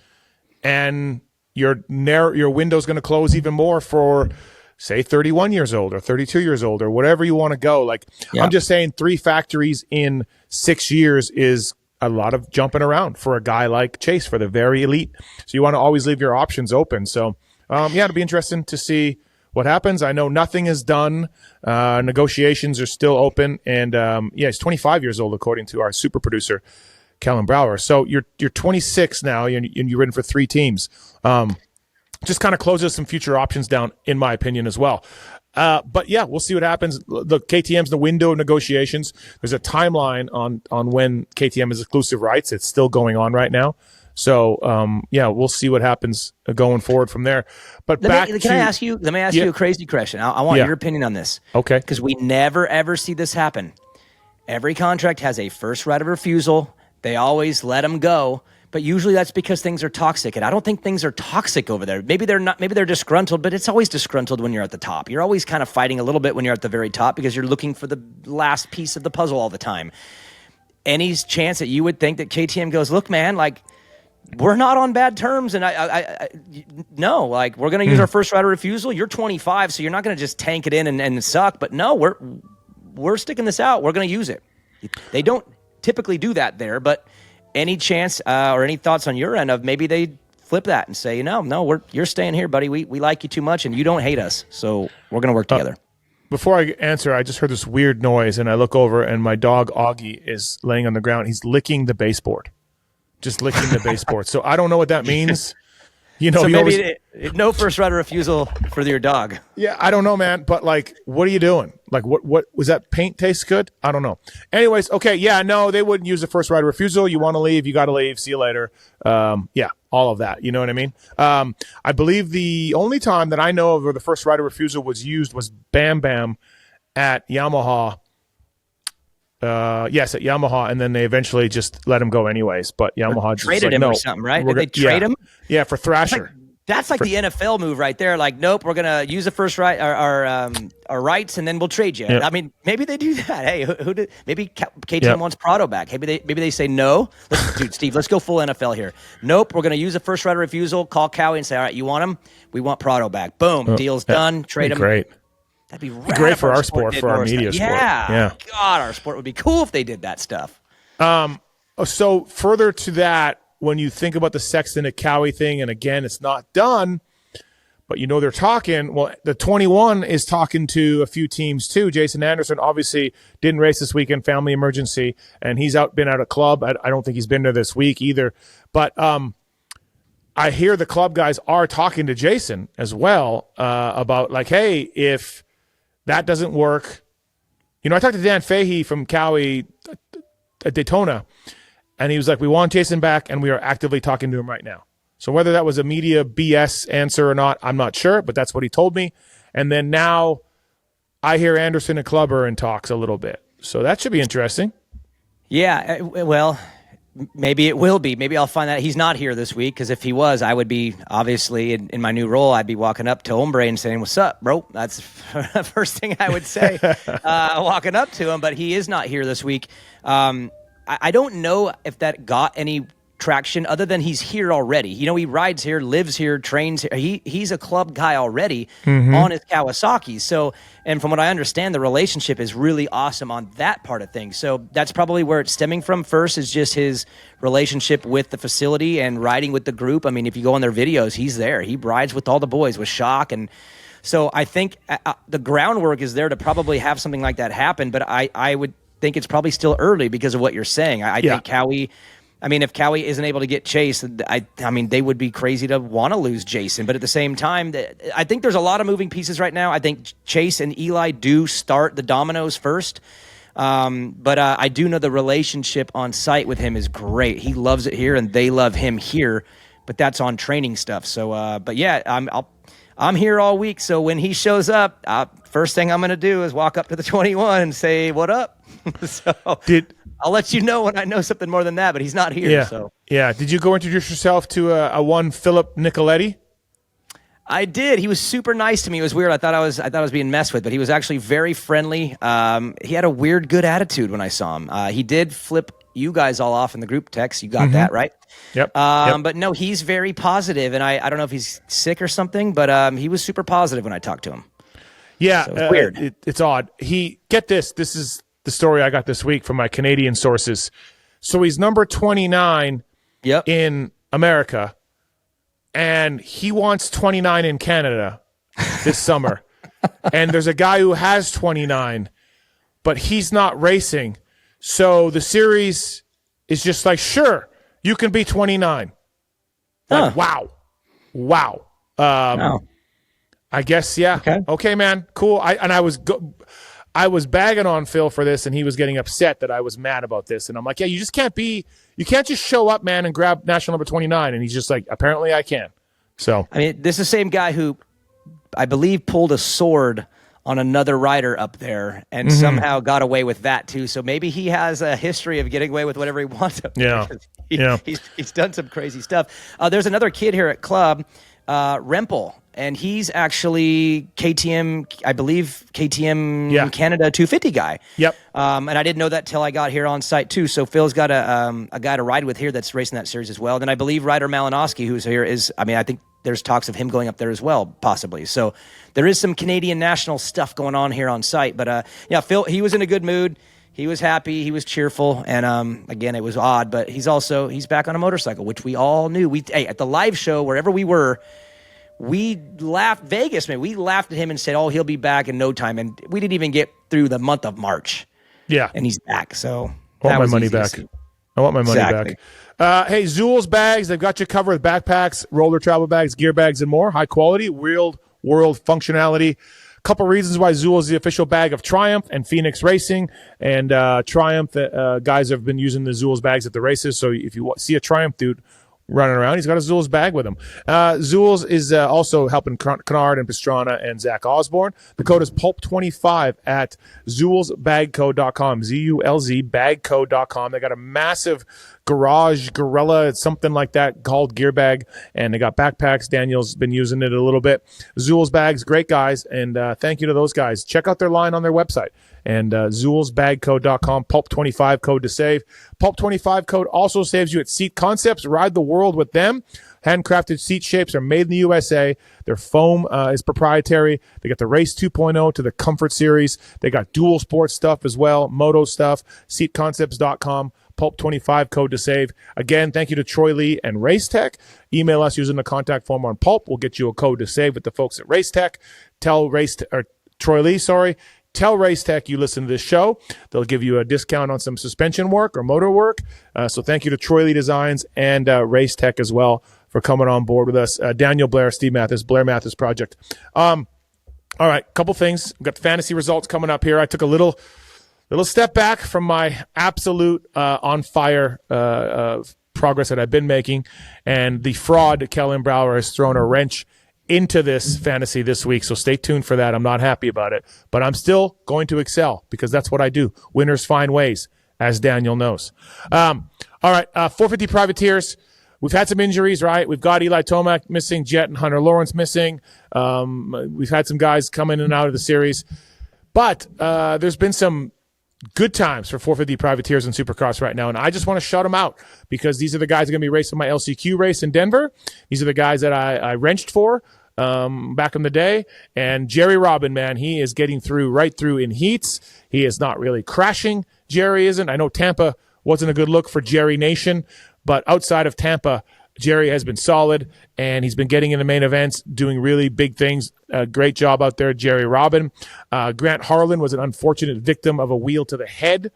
and your window's going to close even more for, say, 31 years old or 32 years old or whatever you want to go. Like, I'm just saying 3 factories in 6 years is a lot of jumping around for a guy like Chase, for the very elite. So you want to always leave your options open. So, it'll be interesting to see what happens. I know nothing is done. Negotiations are still open. And, he's 25 years old, according to our super producer, Callum Brower. So you're 26 now, and you're ridden for 3 teams. Just kind of closes some future options down, in my opinion, as well. But yeah, we'll see what happens. Look, KTM's the window of negotiations. There's a timeline on when KTM has exclusive rights. It's still going on right now. So, we'll see what happens going forward from there. But let me ask you a crazy question. I want your opinion on this. Okay. Because we never, ever see this happen. Every contract has a first right of refusal. They always let them go. But usually that's because things are toxic, and I don't think things are toxic over there. Maybe they're not. Maybe they're disgruntled, but it's always disgruntled when you're at the top. You're always kind of fighting a little bit when you're at the very top because you're looking for the last piece of the puzzle all the time. Any chance that you would think that KTM goes, look, man, like, we're not on bad terms, and no, like, we're going to use our first right of refusal. You're 25, so you're not going to just tank it in and suck. But no, we're sticking this out. We're going to use it. They don't typically do that there, but any chance or any thoughts on your end of maybe they flip that and say, no, you're staying here, buddy. We like you too much, and you don't hate us, so we're going to work together. Before I answer, I just heard this weird noise, and I look over, and my dog Augie is laying on the ground. He's licking the baseboard, just licking the baseboard. So I don't know what that means. So maybe no first right of refusal for your dog. Yeah, I don't know, man. But like, what are you doing? Like, what was that? Paint tastes good? I don't know. Anyways, okay, yeah, no, they wouldn't use the first right of refusal. You want to leave, you got to leave. See you later. All of that. You know what I mean? I believe the only time that I know of where the first right of refusal was used was Bam Bam at Yamaha. Yes, at Yamaha, and then they eventually just let him go anyways. But Yamaha just traded him or something, right? Did they trade him? Yeah, for Thrasher. That's like the NFL move right there. Like, nope, we're gonna use the first right, our rights, and then we'll trade you. Yeah. I mean, maybe they do that. Hey, who did? Maybe KTM wants Prado back. Maybe they say no. Dude, Steve, let's go full NFL here. Nope, we're gonna use the first right of refusal. Call Cowie and say, all right, you want him? We want Prado back. Boom, deal's done. Trade him. Great. That'd be great for our sport, for our media sport. Yeah. God, our sport would be cool if they did that stuff. So further to that, when you think about the Sexton and Cowie thing, and again, it's not done, but they're talking. Well, the 21 is talking to a few teams too. Jason Anderson obviously didn't race this weekend, family emergency, and he's been out of club. I don't think he's been there this week either. But I hear the club guys are talking to Jason as well about like, hey, if that doesn't work. I talked to Dan Fahey from Cowie at Daytona, and he was like, we want Jason back, and we are actively talking to him right now. So whether that was a media BS answer or not, I'm not sure, but that's what he told me. And then now I hear Anderson and Club are in talks a little bit. So that should be interesting. Yeah, well, maybe it will be. Maybe I'll find out he's not here this week, because if he was, I would be, obviously, in my new role, I'd be walking up to Hombre and saying, what's up, bro? That's the first thing I would say, walking up to him. But he is not here this week. I don't know if that got any traction other than he's here already. You know, he rides here, lives here, trains here. He's a club guy already on his Kawasaki. So, and from what I understand, the relationship is really awesome on that part of things. So that's probably where it's stemming from first, is just his relationship with the facility and riding with the group. I mean, if you go on their videos, he's there. He rides with all the boys with Shock. And so I think the groundwork is there to probably have something like that happen. But I would think it's probably still early because of what you're saying. I think Cowie, I mean, if Cowie isn't able to get Chase, I mean, they would be crazy to want to lose Jason. But at the same time, I think there's a lot of moving pieces right now. I think Chase and Eli do start the dominoes first. But I do know the relationship on site with him is great. He loves it here, and they love him here. But that's on training stuff. So, but yeah, I'm here all week. So when he shows up, first thing I'm going to do is walk up to the 21 and say, "What up?" So I'll let you know when I know something more than that, but he's not here. Yeah. So Yeah. Did you go introduce yourself to a one Philip Nicoletti? I did. He was super nice to me. It was weird. I thought I was being messed with, but he was actually very friendly. He had a weird good attitude when I saw him. He did flip you guys all off in the group text. You got that, right? Yep. But no, he's very positive, and I don't know if he's sick or something, but he was super positive when I talked to him. Yeah. So it's weird. It's odd. Get this. This is the story I got this week from my Canadian sources. So he's number 29 in America, and he wants 29 in Canada this summer. And there's a guy who has 29, but he's not racing. So the series is just like, sure, you can be 29. Like, wow. I guess, yeah. Okay, man, cool. I was bagging on Phil for this, and he was getting upset that I was mad about this. And I'm like, yeah, you can't just show up, man, and grab national number 29. And he's just like, apparently I can. So, I mean, this is the same guy who I believe pulled a sword on another rider up there and somehow got away with that too. So maybe he has a history of getting away with whatever he wants up there. He's done some crazy stuff. There's another kid here at Club, Rempel. And he's actually KTM, I believe KTM Canada 250 guy. Yep. And I didn't know that till I got here on site too. So Phil's got a guy to ride with here that's racing that series as well. Then I believe Ryder Malinowski, who's here, I think there's talks of him going up there as well, possibly. So there is some Canadian national stuff going on here on site. But Phil, he was in a good mood. He was happy. He was cheerful. And again, it was odd, but he's back on a motorcycle, which we all knew. At the live show, wherever we were, we laughed, Vegas, man. We laughed at him and said, "Oh, he'll be back in no time." And we didn't even get through the month of March. Yeah. And he's back. So I want my money back. I want my money back. Hey, Zool's Bags. They've got you covered with backpacks, roller travel bags, gear bags, and more. High quality, real world functionality. Couple reasons why Zool is the official bag of Triumph and Phoenix Racing. And Triumph, guys have been using the Zool's bags at the races. So if you see a Triumph dude running around, he's got a Zool's bag with him. Zool's is also helping Kennard and Pastrana and Zach Osborne. The code is PULP25 at ZoolsBagCo.com, ZULZ bagco.com. They got a massive garage gorilla, something like that, called Gear Bag, and they got backpacks. Daniel's been using it a little bit. Zool's Bags, great guys, and thank you to those guys. Check out their line on their website. And ZoolsBagCo.com, Pulp25 code to save. Pulp25 code also saves you at Seat Concepts. Ride the world with them. Handcrafted seat shapes are made in the USA. Their foam is proprietary. They got the Race 2.0 to the Comfort Series. They got dual sports stuff as well, moto stuff. SeatConcepts.com, Pulp25 code to save. Again, thank you to Troy Lee and Racetech. Email us using the contact form on Pulp. We'll get you a code to save with the folks at Racetech. Tell Troy Lee, tell Racetech you listen to this show. They'll give you a discount on some suspension work or motor work. So thank you to Troy Lee Designs and Racetech as well for coming on board with us. Daniel Blair, Steve Matthes, Blair Matthes Project. All right, couple things. We've got the fantasy results coming up here. I took a little step back from my absolute on fire progress that I've been making, and the fraud Kellen Brower has thrown a wrench into this fantasy this week. So stay tuned for that. I'm not happy about it, but I'm still going to excel because that's what I do. Winners find ways, as Daniel knows. All right. 450 Privateers. We've had some injuries, right? We've got Eli Tomac missing, Jet and Hunter Lawrence missing. We've had some guys come in and out of the series, but there's been some good times for 450 privateers and Supercross right now. And I just want to shout them out because these are the guys that are going to be racing my LCQ race in Denver. These are the guys that I wrenched for back in the day. And Jerry Robin, man, he is getting right through in heats. He is not really crashing. Jerry isn't. I know Tampa wasn't a good look for Jerry Nation, but outside of Tampa, Jerry has been solid, and he's been getting in the main events, doing really big things. Great job out there, Jerry Robin. Grant Harlan was an unfortunate victim of a wheel to the head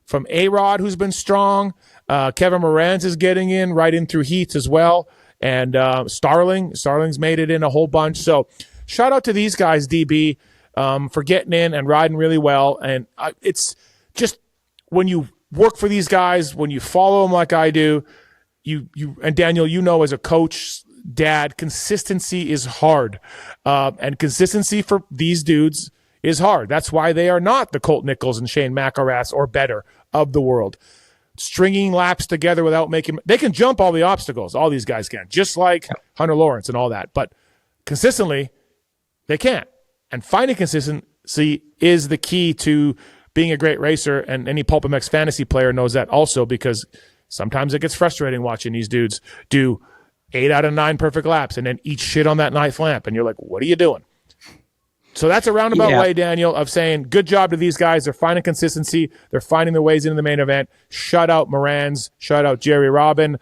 from A-Rod, who's been strong. Kevin Moranz is getting right in through heats as well. And Starling's made it in a whole bunch. So shout out to these guys, DB, for getting in and riding really well. And it's just when you work for these guys, when you follow them like I do, you and Daniel, as a coach, dad, consistency is hard. And consistency for these dudes is hard. That's why they are not the Colt Nichols and Shane McElrath or better of the world. Stringing laps together without they can jump all the obstacles. All these guys can, just like Hunter Lawrence and all that. But consistently, they can't. And finding consistency is the key to being a great racer. And any PulpMX fantasy player knows that also, because sometimes it gets frustrating watching these dudes do 8 out of 9 perfect laps and then eat shit on that 9th lap. And you're like, what are you doing? So that's a roundabout way, Daniel, of saying good job to these guys. They're finding consistency. They're finding their ways into the main event. Shout out Moranz. Shout out Jerry Robin,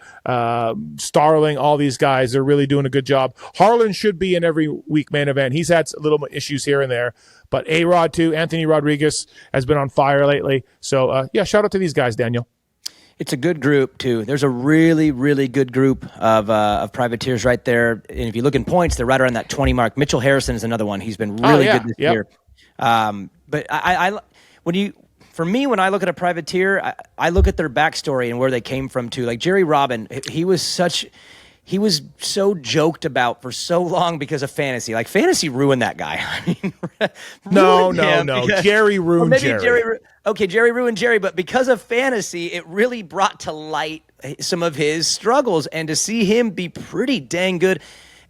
Starling, all these guys. They're really doing a good job. Harlan should be in every week main event. He's had a little issues here and there. But A-Rod, too. Anthony Rodriguez has been on fire lately. So, shout out to these guys, Daniel. It's a good group, too. There's a really, really good group of privateers right there. And if you look in points, they're right around that 20 mark. Mitchell Harrison is another one. He's been really good this year. But when I look at a privateer, I look at their backstory and where they came from, too. Like Jerry Robin, he was so joked about for so long because of fantasy. Like fantasy ruined that guy. I mean, no. Jerry ruined Jerry. Jerry ruined Jerry, but because of fantasy, it really brought to light some of his struggles, and to see him be pretty dang good.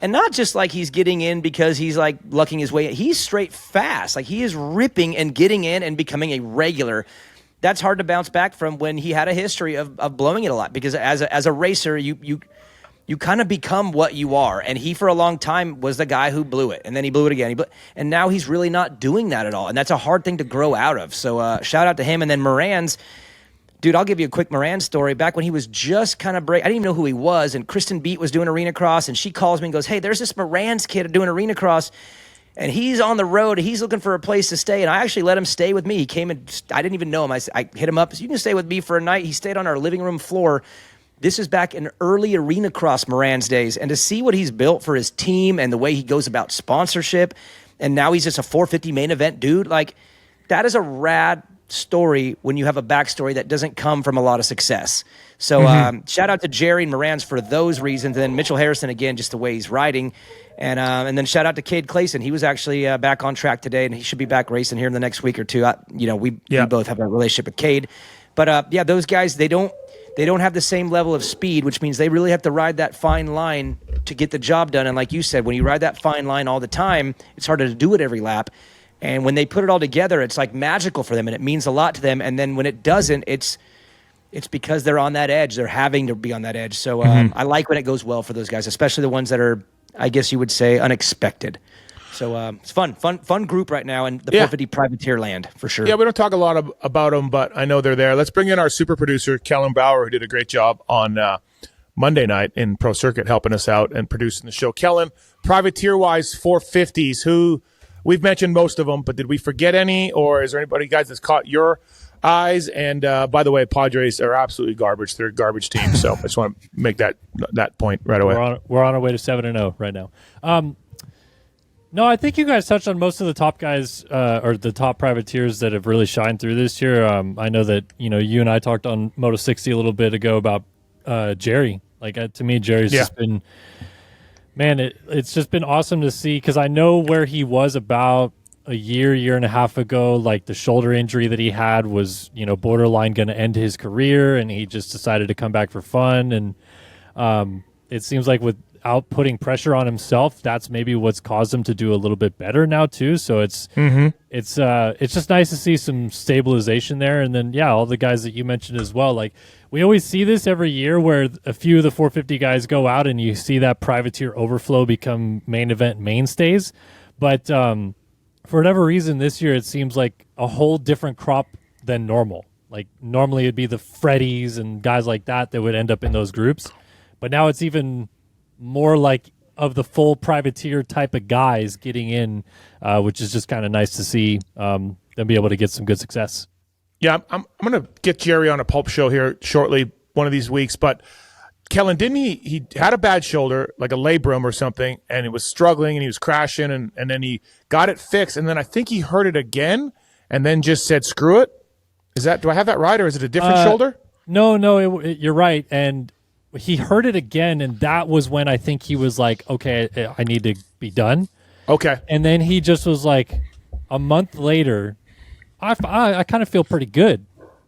And not just like he's getting in because he's like lucking his way in. He's straight fast. Like he is ripping and getting in and becoming a regular. That's hard to bounce back from when he had a history of blowing it a lot, because as a racer, you kind of become what you are. And he, for a long time, was the guy who blew it. And then he blew it again. And now he's really not doing that at all. And that's a hard thing to grow out of. So shout out to him. And then Moranz, dude, I'll give you a quick Moranz story. Back when he was just kind of I didn't even know who he was. And Kristen Beat was doing arena cross. And she calls me and goes, hey, there's this Moranz kid doing arena cross. And he's on the road. He's looking for a place to stay. And I actually let him stay with me. He came and I didn't even know him. I hit him up. So you can stay with me for a night. He stayed on our living room floor. This is back in early arena cross Moranz days. And to see what he's built for his team and the way he goes about sponsorship, and now he's just a 450 main event dude, like that is a rad story when you have a backstory that doesn't come from a lot of success. So shout out to Jerry and Moranz for those reasons. And then Mitchell Harrison, again, just the way he's riding. And then shout out to Cade Clayson. He was actually back on track today, and he should be back racing here in the next week or two. We both have a relationship with Cade. But those guys, they don't have the same level of speed, which means they really have to ride that fine line to get the job done. And like you said, when you ride that fine line all the time, it's harder to do it every lap. And when they put it all together, it's like magical for them, and it means a lot to them. And then when it doesn't, it's because they're on that edge. They're having to be on that edge. So I like when it goes well for those guys, especially the ones that are, I guess you would say, unexpected. So it's fun group right now in the 450 privateer land, for sure. Yeah, we don't talk a lot about them, but I know they're there. Let's bring in our super producer, Kellen Bauer, who did a great job on Monday night in Pro Circuit, helping us out and producing the show. Kellen, privateer-wise, 450s, who we've mentioned most of them, but did we forget any, or is there anybody, guys, that's caught your eyes? And by the way, Padres are absolutely garbage. They're a garbage team, so I just want to make that point right away. We're on our way to 7-0 right now. No, I think you guys touched on most of the top guys or the top privateers that have really shined through this year. I know that you and I talked on Moto 60 a little bit ago about Jerry. Like to me, Jerry's just been, man, it's just been awesome to see, because I know where he was about a year and a half ago. Like the shoulder injury that he had was borderline going to end his career, and he just decided to come back for fun. And it seems like with without putting pressure on himself, that's maybe what's caused him to do a little bit better now too. So it's just nice to see some stabilization there. And then all the guys that you mentioned as well. Like we always see this every year where a few of the 450 guys go out and you see that privateer overflow become main event mainstays. But for whatever reason this year it seems like a whole different crop than normal. Like normally it'd be the Freddies and guys like that would end up in those groups. But now it's even more like of the full privateer type of guys getting in, which is just kind of nice to see them be able to get some good success. Yeah, I'm going to get Jerry on a pulp show here shortly, one of these weeks. But Kellen, didn't he had a bad shoulder, like a labrum or something, and he was struggling and he was crashing, and then he got it fixed. And then I think he hurt it again and then just said, screw it. Do I have that right, or is it a different shoulder? No, you're right. And he hurt it again, and that was when I think he was like, okay, I need to be done. Okay. And then he just was like, a month later, I kind of feel pretty good.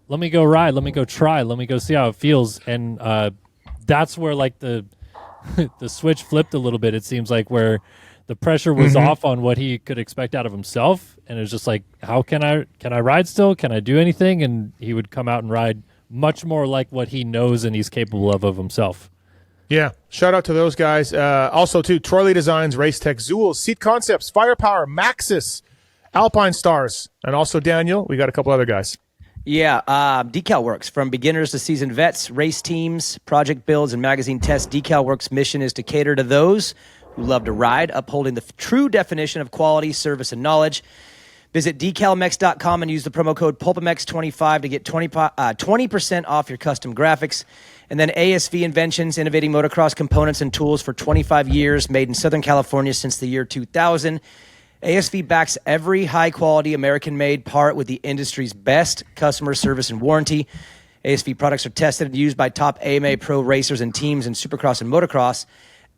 Let me go ride. Let me go try. Let me go see how it feels. And that's where like the the switch flipped a little bit, it seems like, where the pressure was off on what he could expect out of himself. And it was just like, how can I ride still? Can I do anything? And he would come out and ride much more like what he knows and he's capable of himself. Yeah, shout out to those guys. Also, too, Troy Lee Designs, Race Tech, Zool, Seat Concepts, Firepower, Maxis, Alpine Stars, and also Daniel. We got a couple other guys. Yeah, Decal Works. From beginners to seasoned vets, race teams, project builds, and magazine tests, Decal Works' mission is to cater to those who love to ride, upholding the true definition of quality, service, and knowledge. Visit decalmx.com and use the promo code PulpMX25 to get 20% off your custom graphics. And then ASV Inventions, innovating motocross components and tools for 25 years, made in Southern California since the year 2000. ASV backs every high-quality American-made part with the industry's best customer service and warranty. ASV products are tested and used by top AMA pro racers and teams in Supercross and motocross.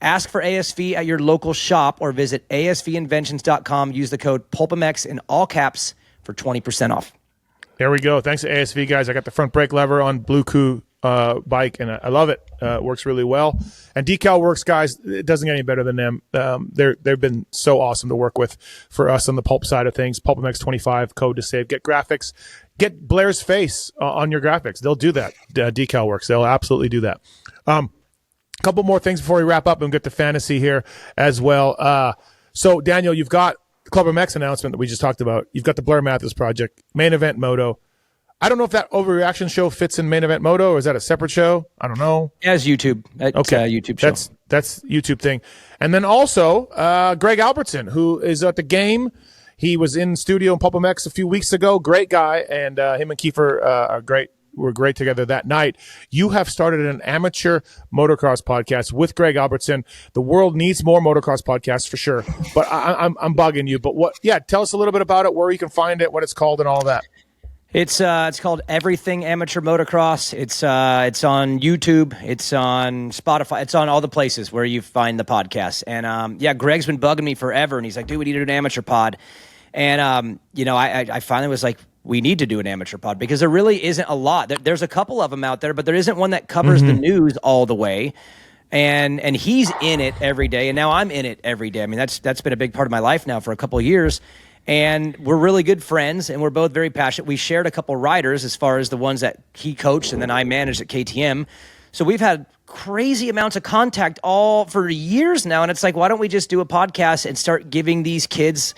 Ask for ASV at your local shop or visit asvinventions.com. Use the code PulpMX in all caps for 20% off. There we go. Thanks to ASV, guys. I got the front brake lever on Blue Coup bike, and I love it. It works really well. And Decal Works, guys, it doesn't get any better than them. They've been so awesome to work with for us on the pulp side of things. PulpMX25, code to save. Get graphics. Get Blair's face on your graphics. They'll do that. Decal Works. They'll absolutely do that. Couple more things before we wrap up and get to fantasy here as well. So, Daniel, you've got the ClubMX announcement that we just talked about. You've got the Blair Matthes project, main event moto. I don't know if that overreaction show fits in main event moto, or is that a separate show? I don't know. As YouTube. It's okay. a YouTube show. That's YouTube thing. And then also Greg Albertson, who is at the game. He was in studio in PulpMX a few weeks ago. Great guy, and him and Kiefer are great. Were great together that night. You have started an amateur motocross podcast with Greg Albertson. The world needs more motocross podcasts for sure. But I'm bugging you. But what? Yeah, tell us a little bit about it, where you can find it, what it's called, and all that. It's called Everything Amateur Motocross. It's on YouTube. It's on Spotify. It's on all the places where you find the podcast. And Greg's been bugging me forever, and he's like, "Dude, we need to do an amateur pod." And I finally was like, we need to do an amateur pod because there really isn't a lot. There's a couple of them out there, but there isn't one that covers the news all the way. And he's in it every day, and now I'm in it every day. I mean, that's been a big part of my life now for a couple of years. And we're really good friends, and we're both very passionate. We shared a couple riders as far as the ones that he coached and then I managed at KTM. So we've had crazy amounts of contact all for years now. And it's like, why don't we just do a podcast and start giving these kids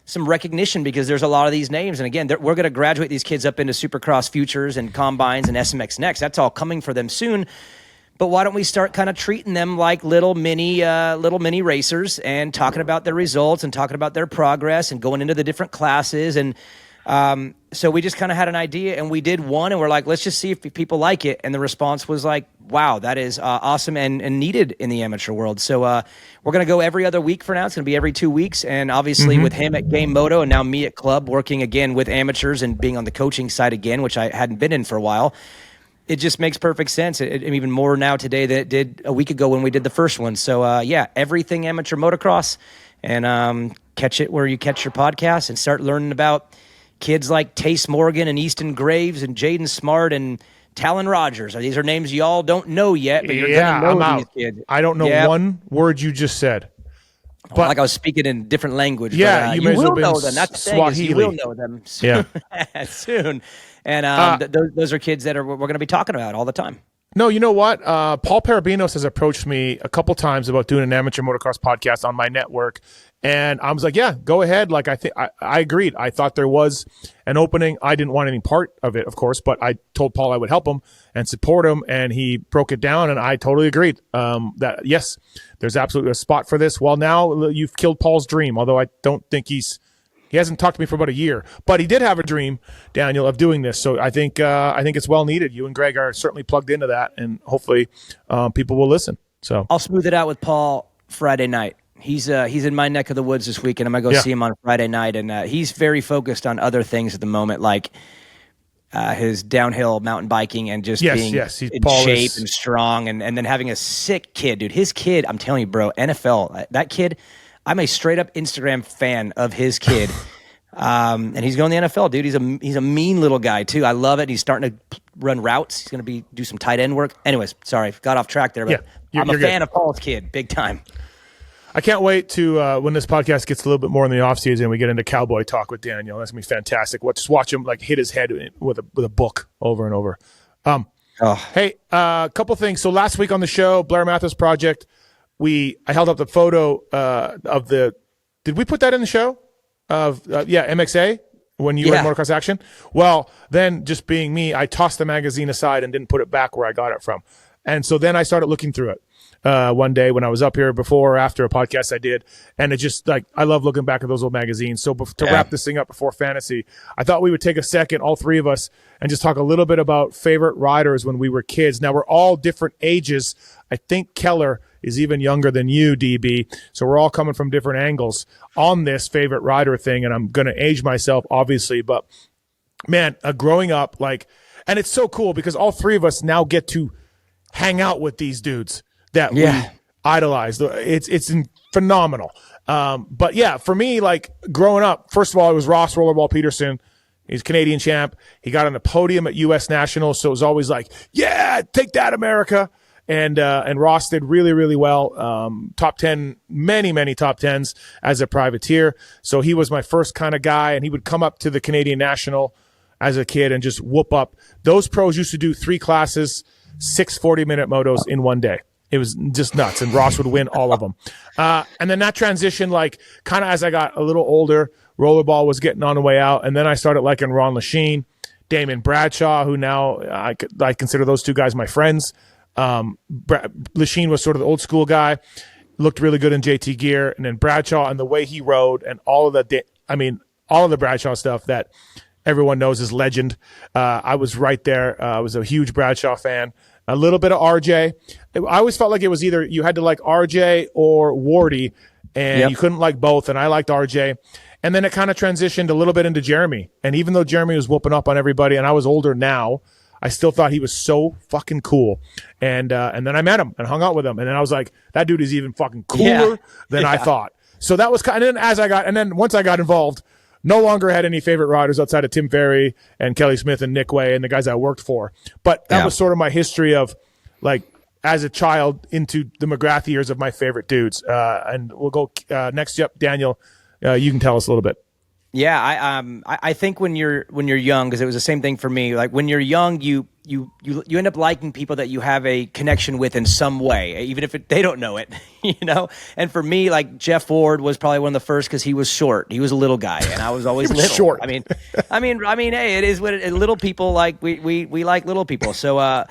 some recognition, because there's a lot of these names. And again, we're going to graduate these kids up into Supercross Futures and Combines and SMX Next. That's all coming for them soon. But why don't we start kind of treating them like little mini racers and talking about their results and talking about their progress and going into the different classes. And so we just kind of had an idea, and we did one, and we're like, let's just see if people like it. And the response was like, wow, that is awesome and needed in the amateur world. So we're going to go every other week for now. It's going to be every 2 weeks. And obviously with him at Game Moto and now me at Club, working again with amateurs and being on the coaching side again, which I hadn't been in for a while, it just makes perfect sense. Even more now today than it did a week ago when we did the first one. So everything amateur motocross, and catch it where you catch your podcast and start learning about kids like Tace Morgan and Easton Graves and Jaden Smart and Talon Rogers. These are names y'all don't know yet, but you're Yeah, gonna I'm know these out. kids. I don't know Yep. one word you just said. But Like I was speaking in different language. Yeah, but, you you may as well will been know them. That's the thing, is you Swahili. will know them soon. Yeah. soon. And those are kids that we're going to be talking about all the time. No, you know what? Paul Parabinos has approached me a couple times about doing an amateur motocross podcast on my network, and I was like, "Yeah, go ahead." Like, I agreed. I thought there was an opening. I didn't want any part of it, of course, but I told Paul I would help him and support him, and he broke it down, and I totally agreed. That yes, there's absolutely a spot for this. Well, now you've killed Paul's dream, although I don't think he hasn't talked to me for about a year, but he did have a dream, Daniel, of doing this. So I think it's well needed. You and Greg are certainly plugged into that, and hopefully people will listen. So I'll smooth it out with Paul Friday night. He's in my neck of the woods this weekend. I'm gonna go see him on Friday night, and he's very focused on other things at the moment, like his downhill mountain biking and just being in Paul shape is and strong, and then having a sick kid, dude. His kid, I'm telling you, bro, NFL. That kid. I'm a straight up Instagram fan of his kid. And he's going to the NFL, dude. He's a mean little guy too. I love it. He's starting to run routes. He's going to do some tight end work. Anyways, sorry, got off track there, but I'm a fan of Paul's kid, big time. I can't wait to when this podcast gets a little bit more in the off season, we get into cowboy talk with Daniel. That's gonna be fantastic. Just watch him like hit his head with a book over and over. Hey, a couple things. So last week on the show, Blair Matthes project, I held up the photo of the. Did we put that in the show? Of MXA when you had motocross action. Well, then just being me, I tossed the magazine aside and didn't put it back where I got it from. And so then I started looking through it one day when I was up here before or after a podcast I did. And it just I love looking back at those old magazines. So to wrap this thing up before fantasy, I thought we would take a second, all three of us, and just talk a little bit about favorite riders when we were kids. Now we're all different ages. I think Keller is even younger than you, DB. So we're all coming from different angles on this favorite rider thing. And I'm going to age myself, obviously. But, man, growing up, and it's so cool because all three of us now get to hang out with these dudes that we idolize. It's phenomenal. But, yeah, for me, growing up, first of all, it was Ross Rollerball Peterson. He's Canadian champ. He got on the podium at U.S. Nationals. So it was always take that, America. And Ross did really, really well. Top 10, many top 10s as a privateer. So he was my first kind of guy, and he would come up to the Canadian National as a kid and just whoop up. Those pros used to do 3 classes, 6 40-minute motos in one day. It was just nuts, and Ross would win all of them. And then that transition, kind of as I got a little older, rollerball was getting on the way out, and then I started liking Ron Lachine, Damon Bradshaw, who now I consider those two guys my friends. Lachine was sort of the old school guy, looked really good in JT gear, and then Bradshaw and the way he rode and all of the Bradshaw stuff that everyone knows is legend. I was right there. I was a huge Bradshaw fan. A little bit of RJ. I always felt like it was either you had to like RJ or Wardy, and you couldn't like both. And I liked RJ. And then it kind of transitioned a little bit into Jeremy. And even though Jeremy was whooping up on everybody, and I was older now, I still thought he was so fucking cool. And then I met him and hung out with him. And then I was like, that dude is even fucking cooler than I thought. So that was kind of, and then once I got involved, no longer had any favorite riders outside of Tim Ferry and Kelly Smith and Nick Way and the guys I worked for. But that was sort of my history of as a child into the McGrath years of my favorite dudes. And we'll go next up, Daniel. You can tell us a little bit. Yeah, I think when you're young, because it was the same thing for me. Like when you're young, you end up liking people that you have a connection with in some way, even if they don't know it, And for me, Jeff Ward was probably one of the first because he was short. He was a little guy, and I was always little. Short. I mean, hey, it is what little people like. We like little people. So, I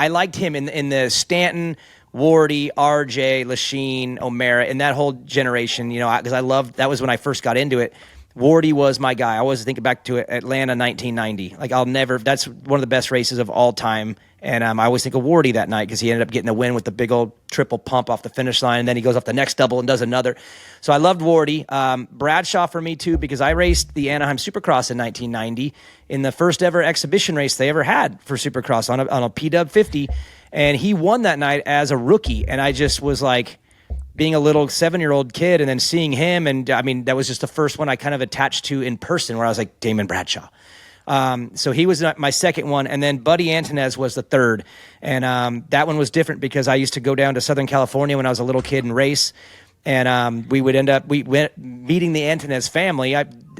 liked him in the Stanton, Wardy, RJ, Lachine, O'Mara, and that whole generation, because I loved, that was when I first got into it. Wardy was my guy. I always think back to it, Atlanta 1990. That's one of the best races of all time. And I always think of Wardy that night because he ended up getting a win with the big old triple pump off the finish line. And then he goes off the next double and does another. So I loved Wardy. Bradshaw for me too, because I raced the Anaheim Supercross in 1990 in the first ever exhibition race they ever had for Supercross on a PW 50. And he won that night as a rookie. And I just was being a little 7-year-old kid and then seeing him. And that was just the first one I kind of attached to in person where I was like, Damon Bradshaw. So he was my second one, and then Buddy Antonez was the third. And that one was different because I used to go down to Southern California when I was a little kid and race. And we went meeting the Antonez family.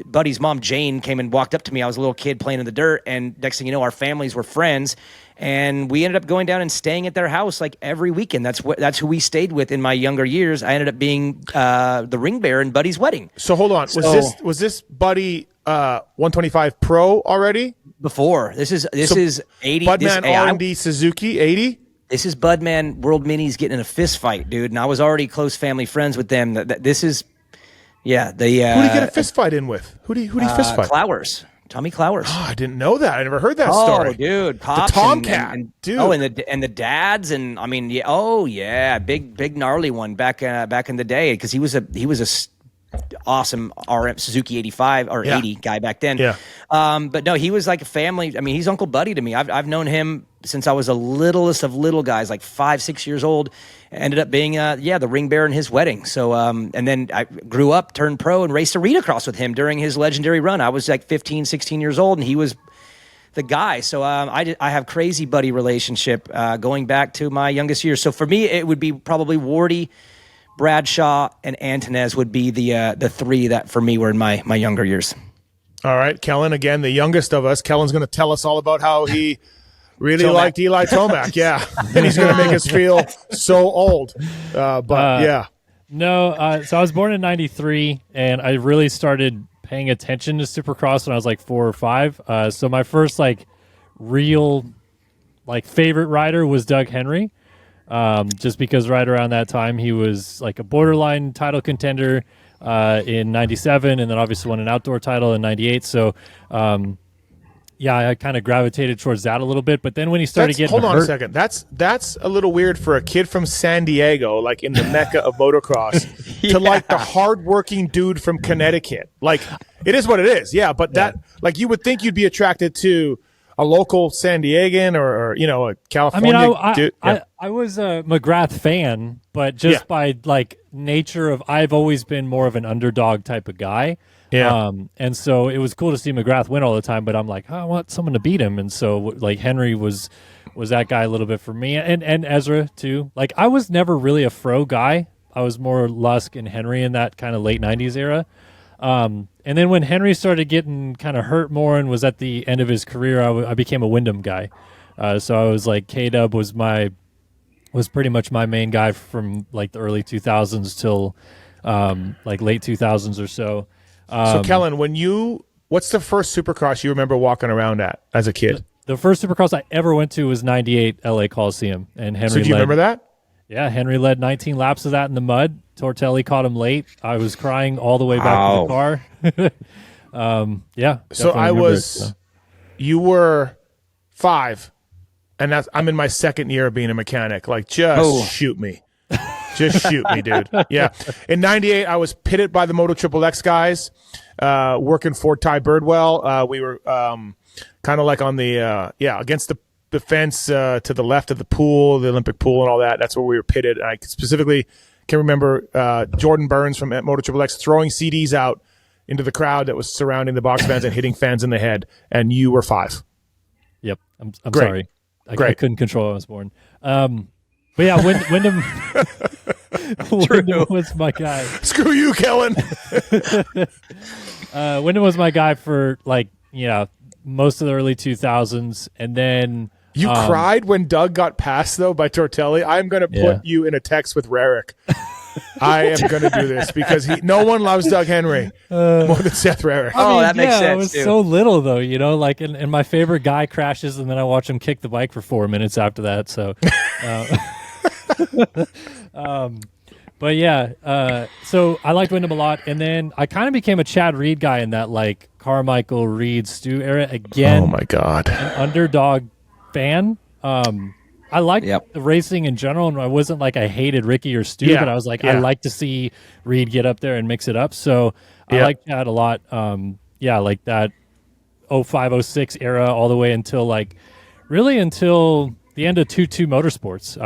Buddy's mom, Jane, came and walked up to me. I was a little kid playing in the dirt, and next thing you know, our families were friends. And we ended up going down and staying at their house like every weekend. That's who we stayed with in my younger years. I ended up being the ring bearer in Buddy's wedding. So hold on, was this Buddy 125 Pro already? Before this is 80. Budman R&D Suzuki 80. This is Budman World Minis getting in a fist fight, dude. And I was already close family friends with them. This is, yeah. Who did he get a fist fight in with? Who did he fist fight? Clowers. Tommy Clowers. Oh, I didn't know that. I never heard that story. Oh, dude, Pops the Tomcat, dude. Oh, and the dads, and I mean, yeah. Oh, yeah, big gnarly one back in the day because he was awesome RM Suzuki 85 or 80 guy back then. Yeah. But no, he was like a family. I mean, he's Uncle Buddy to me. I've known him since I was the littlest of little guys, like 5-6 years old. Ended up being the ring bearer in his wedding. So and then I grew up, turned pro, and raced arena cross with him during his legendary run. I was like 15, 16 years old, and he was the guy. So I have crazy buddy relationship going back to my youngest years. So for me, it would be probably Wardy, Bradshaw, and Antonez would be the three that for me were in my younger years. All right, Kellen, again, the youngest of us. Kellen's going to tell us all about how he really liked Eli Tomac. Yeah, and he's going to make us feel so old. Yeah. No, so I was born in 93, and I really started paying attention to Supercross when I was like 4 or 5. So my first real favorite rider was Doug Henry. Just because right around that time he was like a borderline title contender in 97, and then obviously won an outdoor title in 98. So, I kind of gravitated towards that a little bit. But then when he started getting hold on hurt, a second, that's a little weird for a kid from San Diego, like in the mecca of motocross, to like the hardworking dude from Connecticut. Like it is what it is, but that you would think you'd be attracted to a local San Diegan or a California dude. I was a McGrath fan, but just by nature of I've always been more of an underdog type of guy. Yeah. And so it was cool to see McGrath win all the time, but I'm like, I want someone to beat him. And so Henry was that guy a little bit for me, and Ezra too. Like I was never really a Fro guy. I was more Lusk and Henry in that kind of late 90s era. And then when Henry started getting kind of hurt more and was at the end of his career, I became a Wyndham guy. So I was like, K-Dub was pretty much my main guy from like the early 2000s till late 2000s or so. So Kellen, what's the first Supercross you remember walking around at as a kid? The first Supercross I ever went to was 98 LA Coliseum, and Henry. So do you remember that? Yeah, Henry led 19 laps of that in the mud. Tortelli caught him late. I was crying all the way back to the car. So you were 5, and I'm in my second year of being a mechanic. Like, shoot me. Just shoot me, dude. Yeah. In 98, I was pitted by the Moto Triple X guys, working for Ty Birdwell. We were kind of like on the, against the fence to the left of the pool, the Olympic pool and all that. That's where we were pitted. I specifically can remember Jordan Burns from Moto Triple X throwing CDs out into the crowd that was surrounding the box fans and hitting fans in the head, and you were 5. Yep. I'm sorry. I couldn't control when I was born. But yeah, Wyndham was my guy. Screw you, Kellen. Wyndham was my guy for most of the early 2000s, and then you cried when Doug got passed though by Tortelli. I'm going to put you in a text with Rarick. I am going to do this because no one loves Doug Henry more than Seth Rarick. That makes sense. It was so little though, and my favorite guy crashes, and then I watch him kick the bike for 4 minutes after that. So. But yeah, so I liked Wyndham a lot, and then I kind of became a Chad Reed guy in that Carmichael, Reed, Stu era again. Oh my God, an underdog fan. I liked the racing in general, and I wasn't I hated Ricky or Stu, but I was I like to see Reed get up there and mix it up. So I liked Chad a lot. Like that 05, 06 era all the way until until the end of 2-2 Motorsports.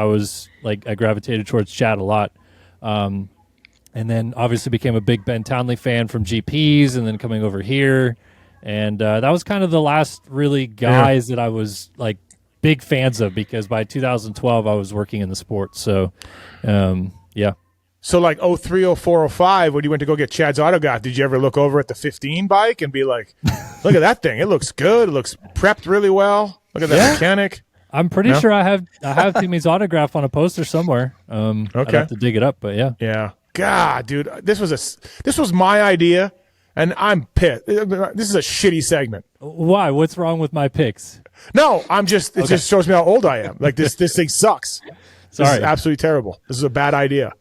I gravitated towards Chad a lot. And then obviously became a big Ben Townley fan from GPs, and then coming over here. And that was kind of the last really guys that I was like big fans of, because by 2012 I was working in the sport. So, yeah. So like 03, 04, 05, when you went to go get Chad's autograph, did you ever look over at the 15 bike and be like, look at that thing. It looks good. It looks prepped really well. Look at that mechanic. I'm pretty sure I have Timmy's autograph on a poster somewhere. I'd have to dig it up, but yeah. Yeah. God, dude, this was my idea, and I'm pissed. This is a shitty segment. Why? What's wrong with my picks? No, it just shows me how old I am. Like this thing sucks. Sorry. This is absolutely terrible. This is a bad idea.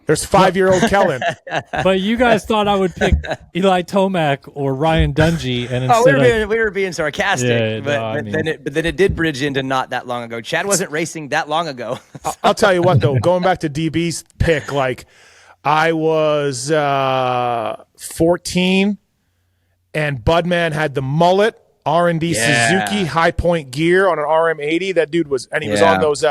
There's 5-year-old Kellen. But you guys thought I would pick Eli Tomac or Ryan Dungey, and instead we were being sarcastic, Yeah, but then it did bridge into not that long ago. Chad wasn't racing that long ago. I'll tell you what, though, going back to DB's pick, like I was 14, and Budman had the mullet, R&D Suzuki high point gear on an RM80. That dude was, and he was on those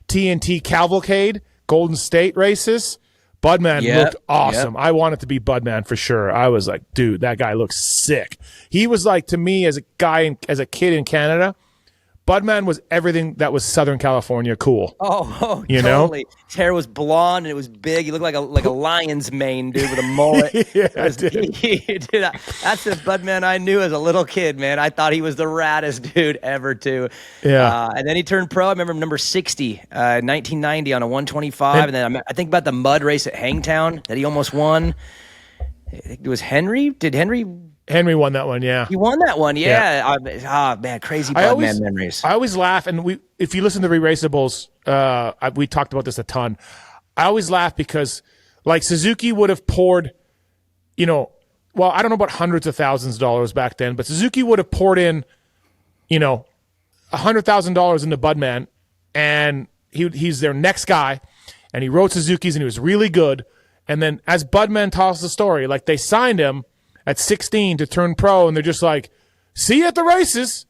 TNT Cavalcade Golden State races. Budman looked awesome. I wanted to be Budman for sure. I was like, dude, that guy looks sick. He was like, to me, as a guy, as a kid in Canada, Budman was everything that was Southern California cool. Oh, you totally. know? His hair was blonde and it was big. He looked like a lion's mane, dude, with a mullet. Dude, that's the Budman I knew as a little kid, man. I thought he was the raddest dude ever, too. Yeah. And then he turned pro. I remember number 60, 1990 on a 125. And then I think about the mud race at Hangtown that he almost won. I think it was Henry. Did Henry won that one, yeah. He won that one, yeah. Man, crazy Budman memories. I always laugh, and if you listen to Re-Raceables, we talked about this a ton. I always laugh because, like, Suzuki would have poured, I don't know about hundreds of thousands of dollars back then, but Suzuki would have poured in, $100,000 into Budman, and he's their next guy, and he rode Suzuki's, and he was really good. And then, as Budman tells the story, like, they signed him at 16 to turn pro, and they're just like, see you at the races.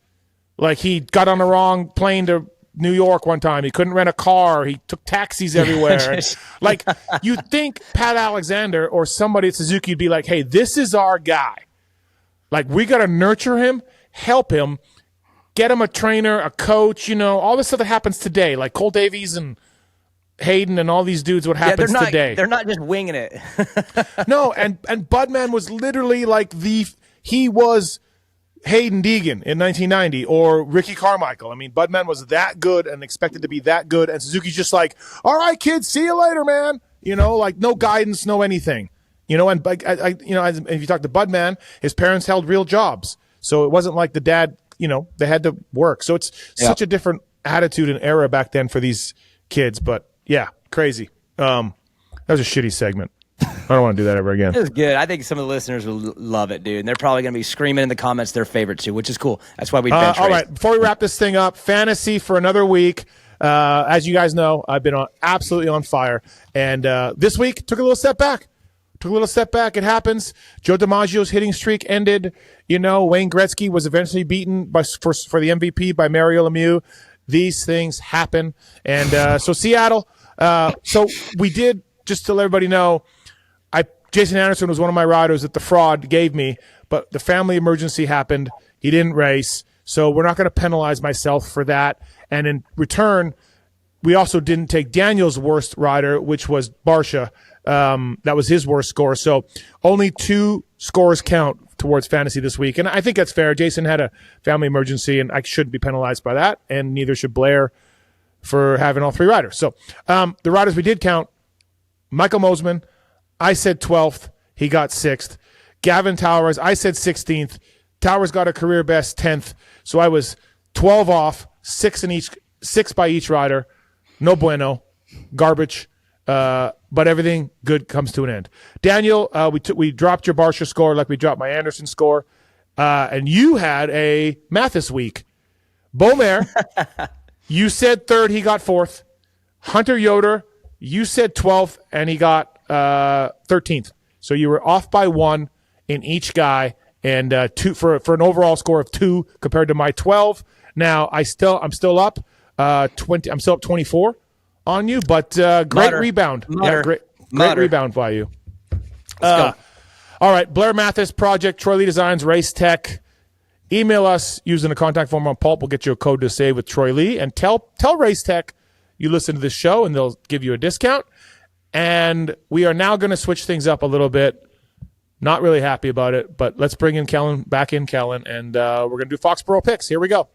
Like, he got on the wrong plane to New York one time. He couldn't rent a car. He took taxis everywhere. Like, you'd think Pat Alexander or somebody at Suzuki would be like, hey, this is our guy. Like, we got to nurture him, help him, get him a trainer, a coach, all this stuff that happens today. Like Cole Davies and Hayden and all these dudes, what happens today. They're not just winging it. No, and Budman was literally like he was Hayden Deegan in 1990 or Ricky Carmichael. I mean, Budman was that good and expected to be that good, and Suzuki's just like, all right, kids, see you later, man. Like no guidance, no anything. And if you talk to Budman, his parents held real jobs, so it wasn't like the dad. They had to work. So it's such a different attitude and era back then for these kids, but. Yeah, crazy. That was a shitty segment. I don't want to do that ever again. It was good. I think some of the listeners will love it, dude. And they're probably going to be screaming in the comments their favorite too, which is cool. That's why we bench race. All right, before we wrap this thing up, fantasy for another week. As you guys know, I've been absolutely on fire. And this week, took a little step back. It happens. Joe DiMaggio's hitting streak ended. Wayne Gretzky was eventually beaten for the MVP by Mario Lemieux. These things happen. And so Seattle... so we did, just to let everybody know, Jason Anderson was one of my riders that the fraud gave me, but the family emergency happened. He didn't race, so we're not going to penalize myself for that. And in return, we also didn't take Daniel's worst rider, which was Barsha. That was his worst score. So only 2 scores count towards fantasy this week. And I think that's fair. Jason had a family emergency, and I shouldn't be penalized by that, and neither should Blair for having all 3 riders. So the riders we did count, Michael Mosman, I said 12th. He got 6th. Gavin Towers, I said 16th. Towers got a career best 10th. So I was 12 off, 6 by each rider. No bueno. Garbage. But everything good comes to an end. Daniel, we dropped your Barsha score like we dropped my Anderson score. And you had a Matthes week. Beaumare, you said 3rd, he got 4th. Hunter Yoder, you said 12th, and he got 13th. So you were off by 1 in each guy, and 2 for an overall score of 2 compared to my 12. Now I'm still up 20. I'm still up 24 on you, but great rebound. Yeah, great rebound by you. Let's go. All right, Blair Matthes Project, Troy Lee Designs, Race Tech. Email us using the contact form on Pulp. We'll get you a code to save with Troy Lee. And tell Race Tech you listen to this show, and they'll give you a discount. And we are now going to switch things up a little bit. Not really happy about it, but let's bring in Kellen, and we're going to do Foxborough picks. Here we go.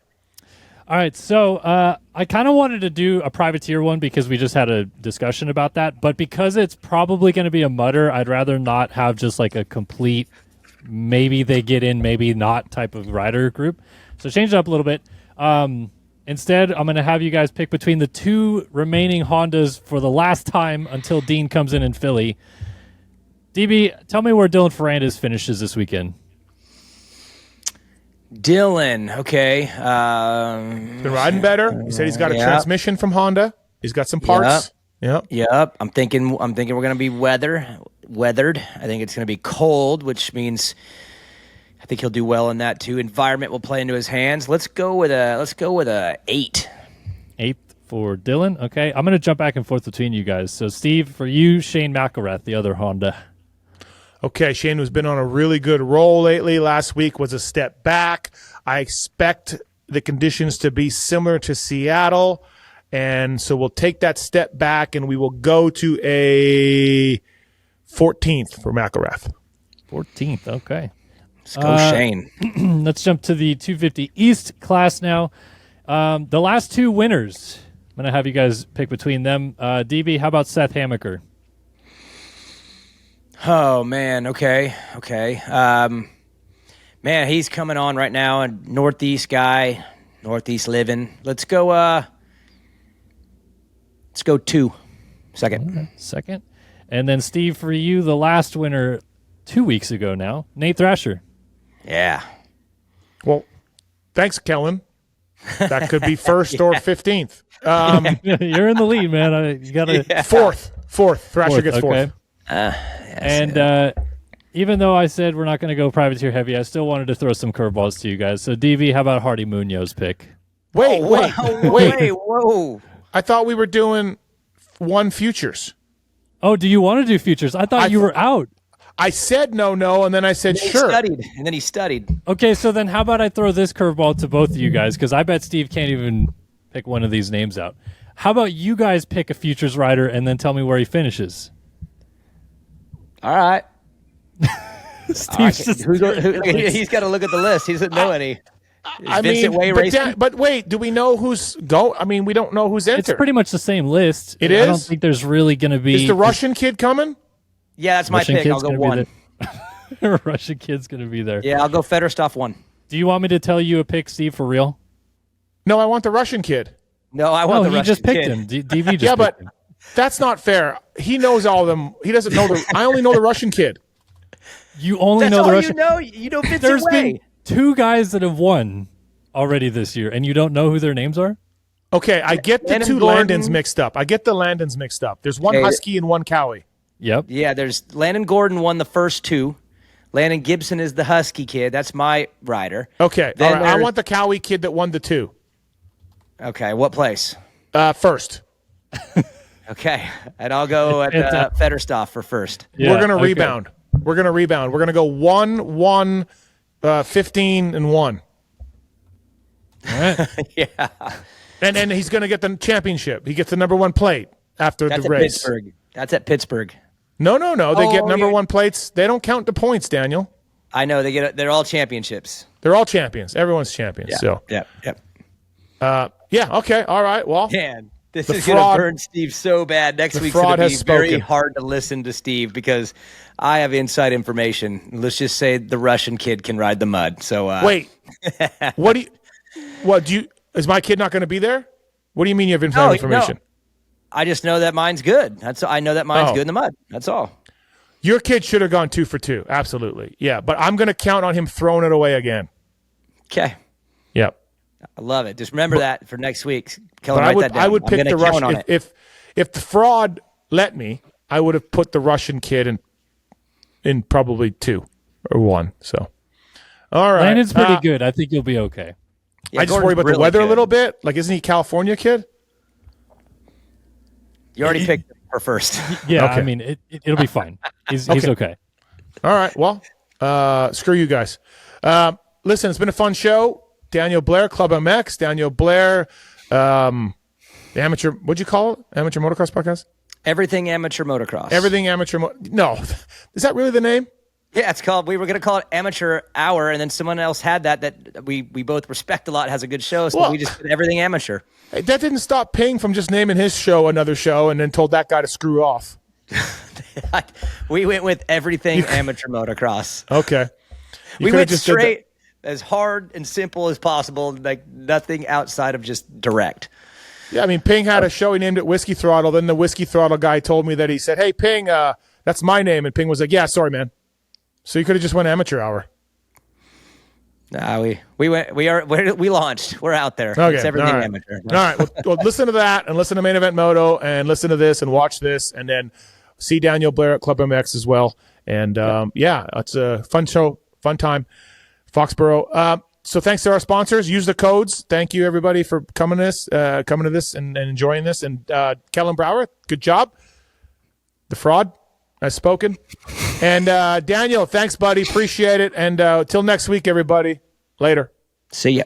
All right, so I kind of wanted to do a privateer one because we just had a discussion about that, but because it's probably going to be a mutter, I'd rather not have just like a complete maybe they get in, maybe not type of rider group. So change it up a little bit. Instead, I'm going to have you guys pick between the two remaining Hondas for the last time until Dean comes in Philly. DB, tell me where Dylan Ferrandis finishes this weekend. Dylan, okay. He's been riding better. He said he's got a transmission from Honda. He's got some parts. Yep. I'm thinking we're gonna be weathered. I think it's gonna be cold, which means I think he'll do well in that too. Environment will play into his hands. Let's go with a 8. 8 for Dylan. Okay, I'm gonna jump back and forth between you guys. So Steve, for you, Shane McElrath, the other Honda. Okay, Shane has been on a really good roll lately. Last week was a step back. I expect the conditions to be similar to Seattle, and so we'll take that step back, and we will go to a 14th for McElrath. 14th, okay. Let's go, Shane. Let's jump to the 250 East class now. The last two winners, I'm going to have you guys pick between them. DB, how about Seth Hamaker? Oh, man. Okay. Man, he's coming on right now. A Northeast guy, Northeast living. Let's go 2. Second. Okay. Second. And then, Steve, for you, the last winner 2 weeks ago now, Nate Thrasher. Yeah. Well, thanks, Kellen. That could be first or 15th. You're in the lead, man. You got to Fourth. Thrasher gets fourth. And even though I said we're not going to go privateer heavy, I still wanted to throw some curveballs to you guys. So, DV, how about Hardy Munoz pick? Wait. Whoa. I thought we were doing one futures. Oh, do you want to do futures? I thought you were out. I said no, and then I said sure. He studied. Okay, so then how about I throw this curveball to both of you guys, because I bet Steve can't even pick one of these names out. How about you guys pick a futures rider and then tell me where he finishes? All right. Steve's he's got to look at the list. He doesn't know any. But wait, do we know who's go? I mean, we don't know who's entered. It's pretty much the same list. It I is? don't think there's really going to be... Is the Russian kid coming? Yeah, that's my pick. I'll go 1. Russian kid's going to be there. Yeah, I'll go Federstoff 1. Do you want me to tell you a pick, Steve, for real? No, I want the Russian kid. No, I want the Russian kid. He just picked him. DV just picked him. That's not fair. He knows all of them. He doesn't know I only know the Russian kid. You only know the Russian. You know Vincent There's Way. been 2 guys that have won already this year, and you don't know who their names are? Okay, I get the two Landons mixed up. There's one Husky and one Cowie. Yep. Yeah, there's Landon Gordon won the first 2. Landon Gibson is the Husky kid. That's my rider. Okay, all right. I want the Cowie kid that won the 2. Okay, what place? First. Okay, and I'll go at Federstoff for first. Yeah, We're gonna rebound. We're gonna go 1, 15, and 1. All right. Yeah. And he's gonna get the championship. He gets the number 1 plate after the race. Pittsburgh. That's at Pittsburgh. No. They get number 1 plates. They don't count the points, Daniel. I know they're all championships. They're all champions. Everyone's champions. Yeah. So. Yep. Yeah. Okay. All right. Well. Man, this is going to burn Steve so bad. Next week's going to be very hard to listen to Steve because I have inside information. Let's just say the Russian kid can ride the mud. So wait. Is my kid not going to be there? What do you mean you have inside information? No. I just know that mine's good. I know that mine's good in the mud. That's all. Your kid should have gone 2 for 2. Absolutely. Yeah, but I'm going to count on him throwing it away again. Okay. Yep. I love it. Just remember that for next week. Kellen, write that down. I would pick the Russian. If the fraud let me, I would have put the Russian kid in probably 2 or 1. So, all right. Landon's pretty good. I think you'll be okay. Yeah, I just worry about the weather a little bit. Like, isn't he a California kid? You already picked her first. Yeah, okay. I mean, it'll be fine. He's okay. All right. Well, screw you guys. Listen, it's been a fun show. Daniel Blair, ClubMX. Daniel Blair, the amateur. What'd you call it? Amateur motocross podcast. Everything Amateur Motocross. Everything amateur. No, is that really the name? Yeah, it's called. We were going to call it Amateur Hour, and then someone else had that we both respect a lot. Has a good show, so we just did Everything Amateur. Hey, that didn't stop Ping from just naming his show another show, and then told that guy to screw off. We went with Everything Amateur Motocross. Okay. We went straight, as hard and simple as possible, like nothing outside of just direct. Yeah, I mean, Ping had a show. He named it Whiskey Throttle. Then the Whiskey Throttle guy told me that he said, "Hey, Ping, that's my name." And Ping was like, "Yeah, sorry, man." So you could have just went Amateur Hour. Nah, we launched. We're out there. Okay. It's Everything All right. Amateur. All right. Well, listen to that, and listen to Main Event Moto, and listen to this, and watch this, and then see Daniel Blair at ClubMX as well. And yeah, it's a fun show, fun time, Foxborough. So thanks to our sponsors. Use the codes. Thank you, everybody, for coming to this and enjoying this. And Kellen Brower, good job. The fraud has spoken. And Daniel, thanks, buddy. Appreciate it. And till next week, everybody. Later. See ya.